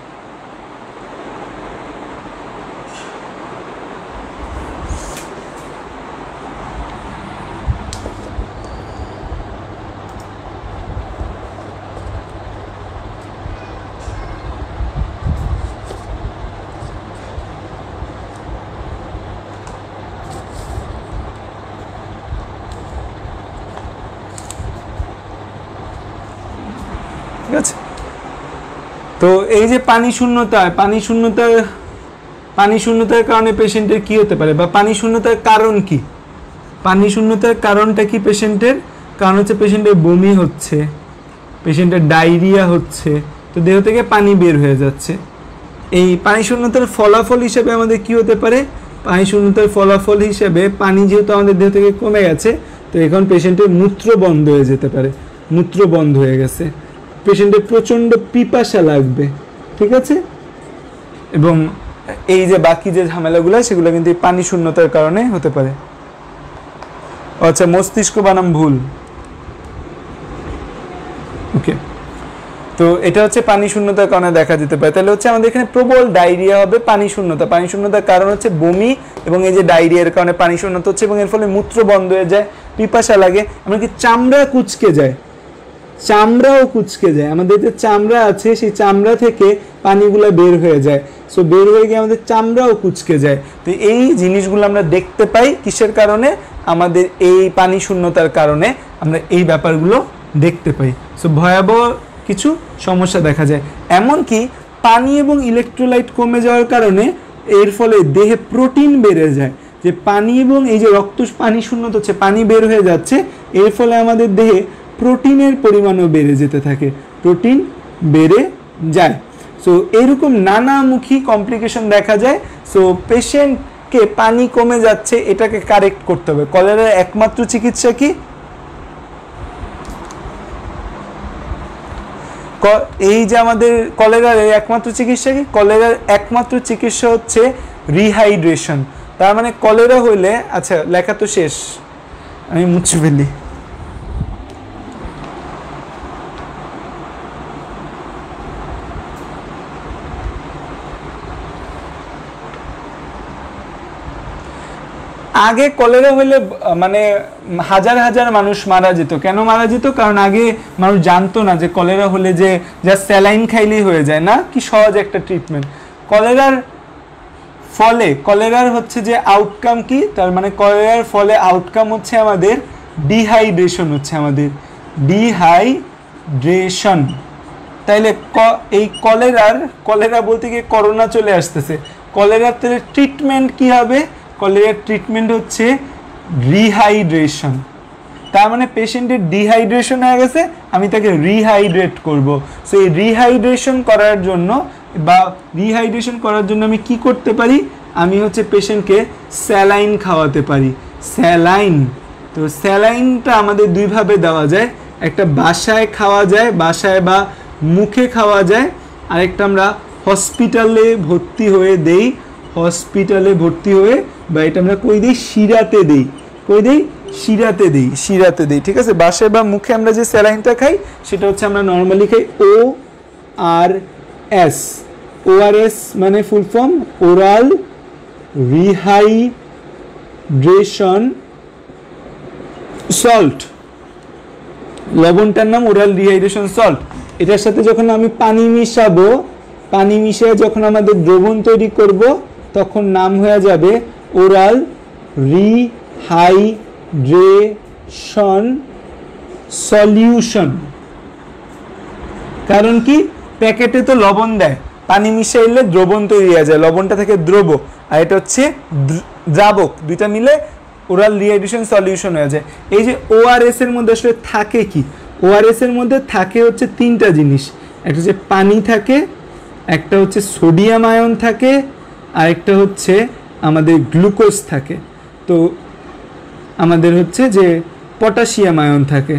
ঠিক আছে, তো এই যে পানি শূন্যতার কারণে পেশেন্টের কি হতে পারে, বা পানি শূন্যতার কারণ কি? পানি শূন্যতার কারণটা কি পেশেন্টের? কারণ হচ্ছে পেশেন্টের বমি হচ্ছে, পেশেন্টের ডায়রিয়া হচ্ছে, তো দেহ থেকে পানি বের হয়ে যাচ্ছে। এই পানি শূন্যতার ফলাফল হিসেবে আমাদের কি হতে পারে? পানি শূন্যতার ফলাফল হিসেবে পানি যেহেতু আমাদের দেহ থেকে কমে গেছে, তো এখন পেশেন্টের মূত্র বন্ধ হয়ে যেতে পারে। মূত্র বন্ধ হয়ে গেছে, পেশেন্টের প্রচণ্ড পিপাসা লাগবে। ঠিক আছে, এবং এই যে বাকি যে ঝামেলাগুলো সেগুলো কিন্তু পানি শূন্যতার কারণে হতে পারে। আচ্ছা, মস্তিষ্ক বানাম ভুল। ওকে, তো এটা হচ্ছে পানি শূন্যতার কারণে দেখা যেতে পারে। তাহলে হচ্ছে আমাদের এখানে প্রবল ডায়রিয়া হবে পানি শূন্যতা। পানি শূন্যতার কারণ হচ্ছে বমি, এবং এই যে ডায়রিয়ার কারণে পানি শূন্যতা হচ্ছে, এবং এর ফলে মূত্র বন্ধ হয়ে যায়, পিপাসা লাগে, এমনকি চামড়া কুঁচকে যায়। চামড়াও কুঁচকে যায়, আমাদের যে চামড়া আছে সেই চামড়া থেকে পানিগুলো বের হয়ে যায়। সো বের হয়ে গিয়ে আমাদের চামড়াও কুঁচকে যায়। তো এই জিনিসগুলো আমরা দেখতে পাই কিসের কারণে? আমাদের এই পানি শূন্যতার কারণে আমরা এই ব্যাপারগুলো দেখতে পাই। সো ভয়াবহ কিছু সমস্যা দেখা যায়। এমনকি পানি এবং ইলেকট্রোলাইট কমে যাওয়ার কারণে এর ফলে দেহে প্রোটিন বেড়ে যায়। যে পানি এবং এই যে রক্ত পানি শূন্যতা হচ্ছে, পানি বের হয়ে যাচ্ছে, এর ফলে আমাদের দেহে প্রোটিনের পরিমাণও বেড়ে যেতে থাকে, প্রোটিন বেড়ে যায়। সো এরকম নানামুখী কমপ্লিকেশন দেখা যায়। সো পেশেন্ট ওকে পানি কমে যাচ্ছে, এটাকে কারেক্ট করতে হবে। কলেরার একমাত্র চিকিৎসা কি? এই যে আমাদের কলেরার একমাত্র চিকিৎসা কি? কলেরার একমাত্র চিকিৎসা হচ্ছে রিহাইড্রেশন। তার মানে কলেরা হইলে, আচ্ছা লেখা তো শেষ, আমি মুছে ফেলি। আগে কলেরা হইলে মানে হাজার হাজার মানুষ মারা যেত। কেন মারা যেত? কারণ আগে মানুষ জানতো না যে কলেরা হলে যে যা স্যালাইন খাইলেই হয়ে যায়, না কি সহজ একটা ট্রিটমেন্ট। কলেরার হচ্ছে যে আউটকাম কি, তার মানে কলেরার ফলে আউটকাম হচ্ছে আমাদের ডিহাইড্রেশন, হচ্ছে আমাদের ডিহাইড্রেশন। তাইলে এই কলেরা বলতে গিয়ে করোনা চলে আসতেছে। কলেরার তাহলে ট্রিটমেন্ট কি হবে? কলেরার ট্রিটমেন্ট হচ্ছে রিহাইড্রেশন। তার মানে পেশেন্টের ডিহাইড্রেশন হয়ে গেছে, আমি তাকে রিহাইড্রেট করব। সো এই রিহাইড্রেশন করার জন্য আমি কি করতে পারি? আমি হচ্ছে পেশেন্টকে স্যালাইন খাওয়াতে পারি। স্যালাইন, তো স্যালাইনটা আমাদের দুইভাবে দেওয়া যায়। একটা বাসায় খাওয়া যায়, বাসায় বা মুখে খাওয়া যায়। আরেকটা আমরা হসপিটালে ভর্তি হয়ে দেই, বা এটা আমরা কই দিই? শিরাতে দেই। শিরাতে দেই, ঠিক আছে। বাসায় বা মুখে আমরা যে স্যালাইনটা খাই সেটা হচ্ছে আমরা নর্মালি খাই ORS। ORS মানে full form oral rehydration salt. লবণটার নাম ওরাল রিহাইড্রেশন সল্ট। এটার সাথে যখন আমি পানি মিশাবো, পানি মিশিয়ে যখন আমাদের দ্রবণ তৈরি করব, তখন নাম হয়ে যাবে ওরাল রিহাইড্রেশন সলিউশন। কারণ কি? প্যাকেটে তো লবণ দেয়, পানি মিশাইলে দ্রবণ তৈরি হয়ে যায়, লবণটা থেকে দ্রব, আর এটা হচ্ছে দ্রাবক, দুইটা মিলে ওরাল রিহাইড্রেশন সলিউশন হয়ে যায়। এই যে ORS এর মধ্যে আসলে থাকে কি? ORS এর মধ্যে থাকে হচ্ছে তিনটা জিনিস। একটা হচ্ছে পানি থাকে, একটা হচ্ছে সোডিয়াম আয়ন থাকে, আর একটা হচ্ছে আমাদের গ্লুকোজ থাকে, তো আমাদের হচ্ছে যে পটাশিয়াম আয়ন থাকে,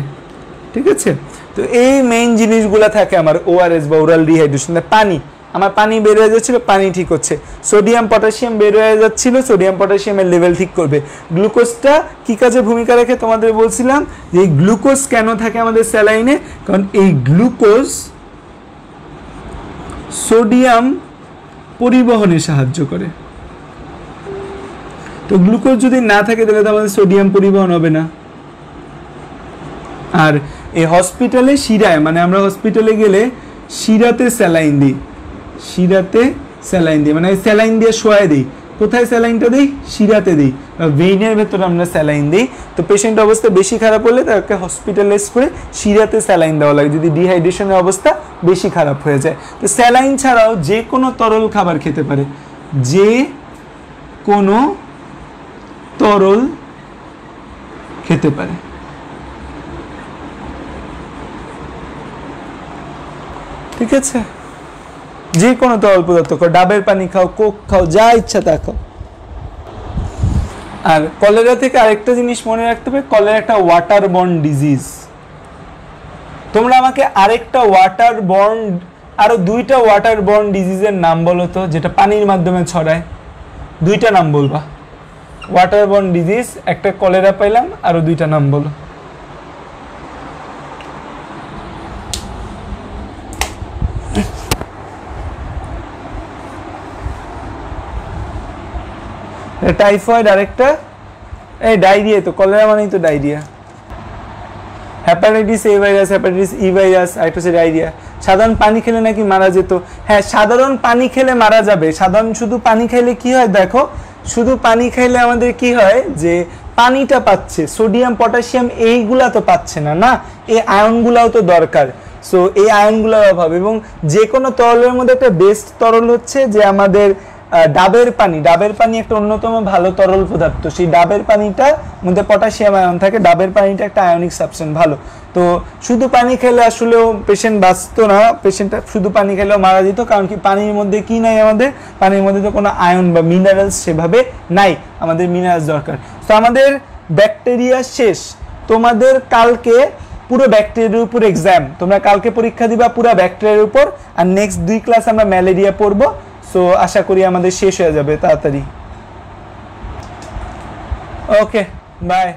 ঠিক আছে। তো এই মেইন জিনিসগুলো থাকে আমার ORS বা ওরাল রিহাইড্রেশন। পানি, আমার পানি বের হয়ে যাচ্ছিল, পানি ঠিক হচ্ছে। সোডিয়াম পটাশিয়াম বের হয়ে যাচ্ছিল, সোডিয়াম পটাশিয়ামের লেভেল ঠিক করবে। গ্লুকোজটা কি কাজে ভূমিকা রাখে তোমাদের বলছিলাম যে এই গ্লুকোজ কেন থাকে আমাদের স্যালাইনে, কারণ এই গ্লুকোজ সোডিয়াম পরিবহনে সাহায্য করে। তো গ্লুকোজ যদি না থাকে তাহলে তো আমাদের সোডিয়াম পরিবহন হবে না। আর এই হসপিটালে শিরায়, মানে আমরা হসপিটালে গেলে শিরাতে স্যালাইন দিই, মানে স্যালাইন দিয়ে শোয়াই দিই। কোথায় স্যালাইনটা দিই? শিরাতে দিই, বা ভেইনের ভেতরে আমরা স্যালাইন দিই। তো পেশেন্ট অবস্থা বেশি খারাপ হলে তাকে হসপিটালাইজ করে শিরাতে স্যালাইন দেওয়া লাগে, যদি ডিহাইড্রেশনের অবস্থা বেশি খারাপ হয়ে যায়। তো স্যালাইন ছাড়াও যে কোনো তরল খাবার খেতে পারে, যে কোনো তরল খেতে পারে, ঠিক আছে। যে কোনো তরল পদার্থ খাও, ডাবের পানি খাও, কোক খাও, যা ইচ্ছা তা খাও। আর কলেরা থেকে আরেকটা জিনিস মনে রাখতে হবে, কলেরা একটা ওয়াটার বর্ন ডিজিজ। তোমরা আমাকে আরেকটা আরো দুইটা ওয়াটার বর্ন ডিজিজের নাম বলো তো, যেটা পানির মাধ্যমে ছড়ায়। দুইটা নাম বলবা। ওয়াটার বর্ন ডিজিজ, একটা কলেরা পাইলাম, আরো দুইটা নাম বলো। টাইফয়েড, আরেকটা এই ডায়রিয়া। তো কলেরা মানেই তো diarrhoea. Hepatitis A virus, hepatitis E virus, আর একটা হচ্ছে ডায়রিয়া। সাধারণ পানি খেলে নাকি মারা যেত। হ্যাঁ, সাধারণ পানি খেলে মারা যাবে। সাধারণ শুধু পানি খাইলে কি হয় দেখো, শুধু পানি খাইলে আমাদের কি হয় যে পানিটা পাচ্ছে, সোডিয়াম পটাশিয়াম এইগুলা তো পাচ্ছে না, না এই আয়নগুলাও তো দরকার। সো এই আয়নগুলোর অভাব, এবং যে কোনো তরলের মধ্যে একটা বেস্ট তরল হচ্ছে যে আমাদের ডাবের পানি একটা অন্যতম ভালো তরল পদার্থ, সেই ডাবের পানিটার মধ্যে পটাশিয়াম আয়ন থাকে, ডাবের পানিটা একটা আয়নিক সাবস্টেন্স ভালো। তো শুধু পানি খেলে আসলেও পেশেন্ট বাঁচতো না, পেশেন্টটা শুধু পানি খেলেও মারা যেত, কারণ কি পানির মধ্যে কি নাই, আমাদের পানির মধ্যে তো কোনো আয়ন বা মিনারেলস সেভাবে নাই, আমাদের মিনারেলস দরকার। তো আমাদের ব্যাকটেরিয়া শেষ, তোমাদের কালকে পুরো ব্যাকটেরিয়ার উপর এক্সাম, তোমরা কালকে পরীক্ষা দিবা পুরো ব্যাকটেরিয়ার উপর, আর নেক্সট 2 ক্লাস আমরা ম্যালেরিয়া পড়বো। সো আশা করি আমাদের শেষ হয়ে যাবে তাড়াতাড়ি। ওকে, বাই।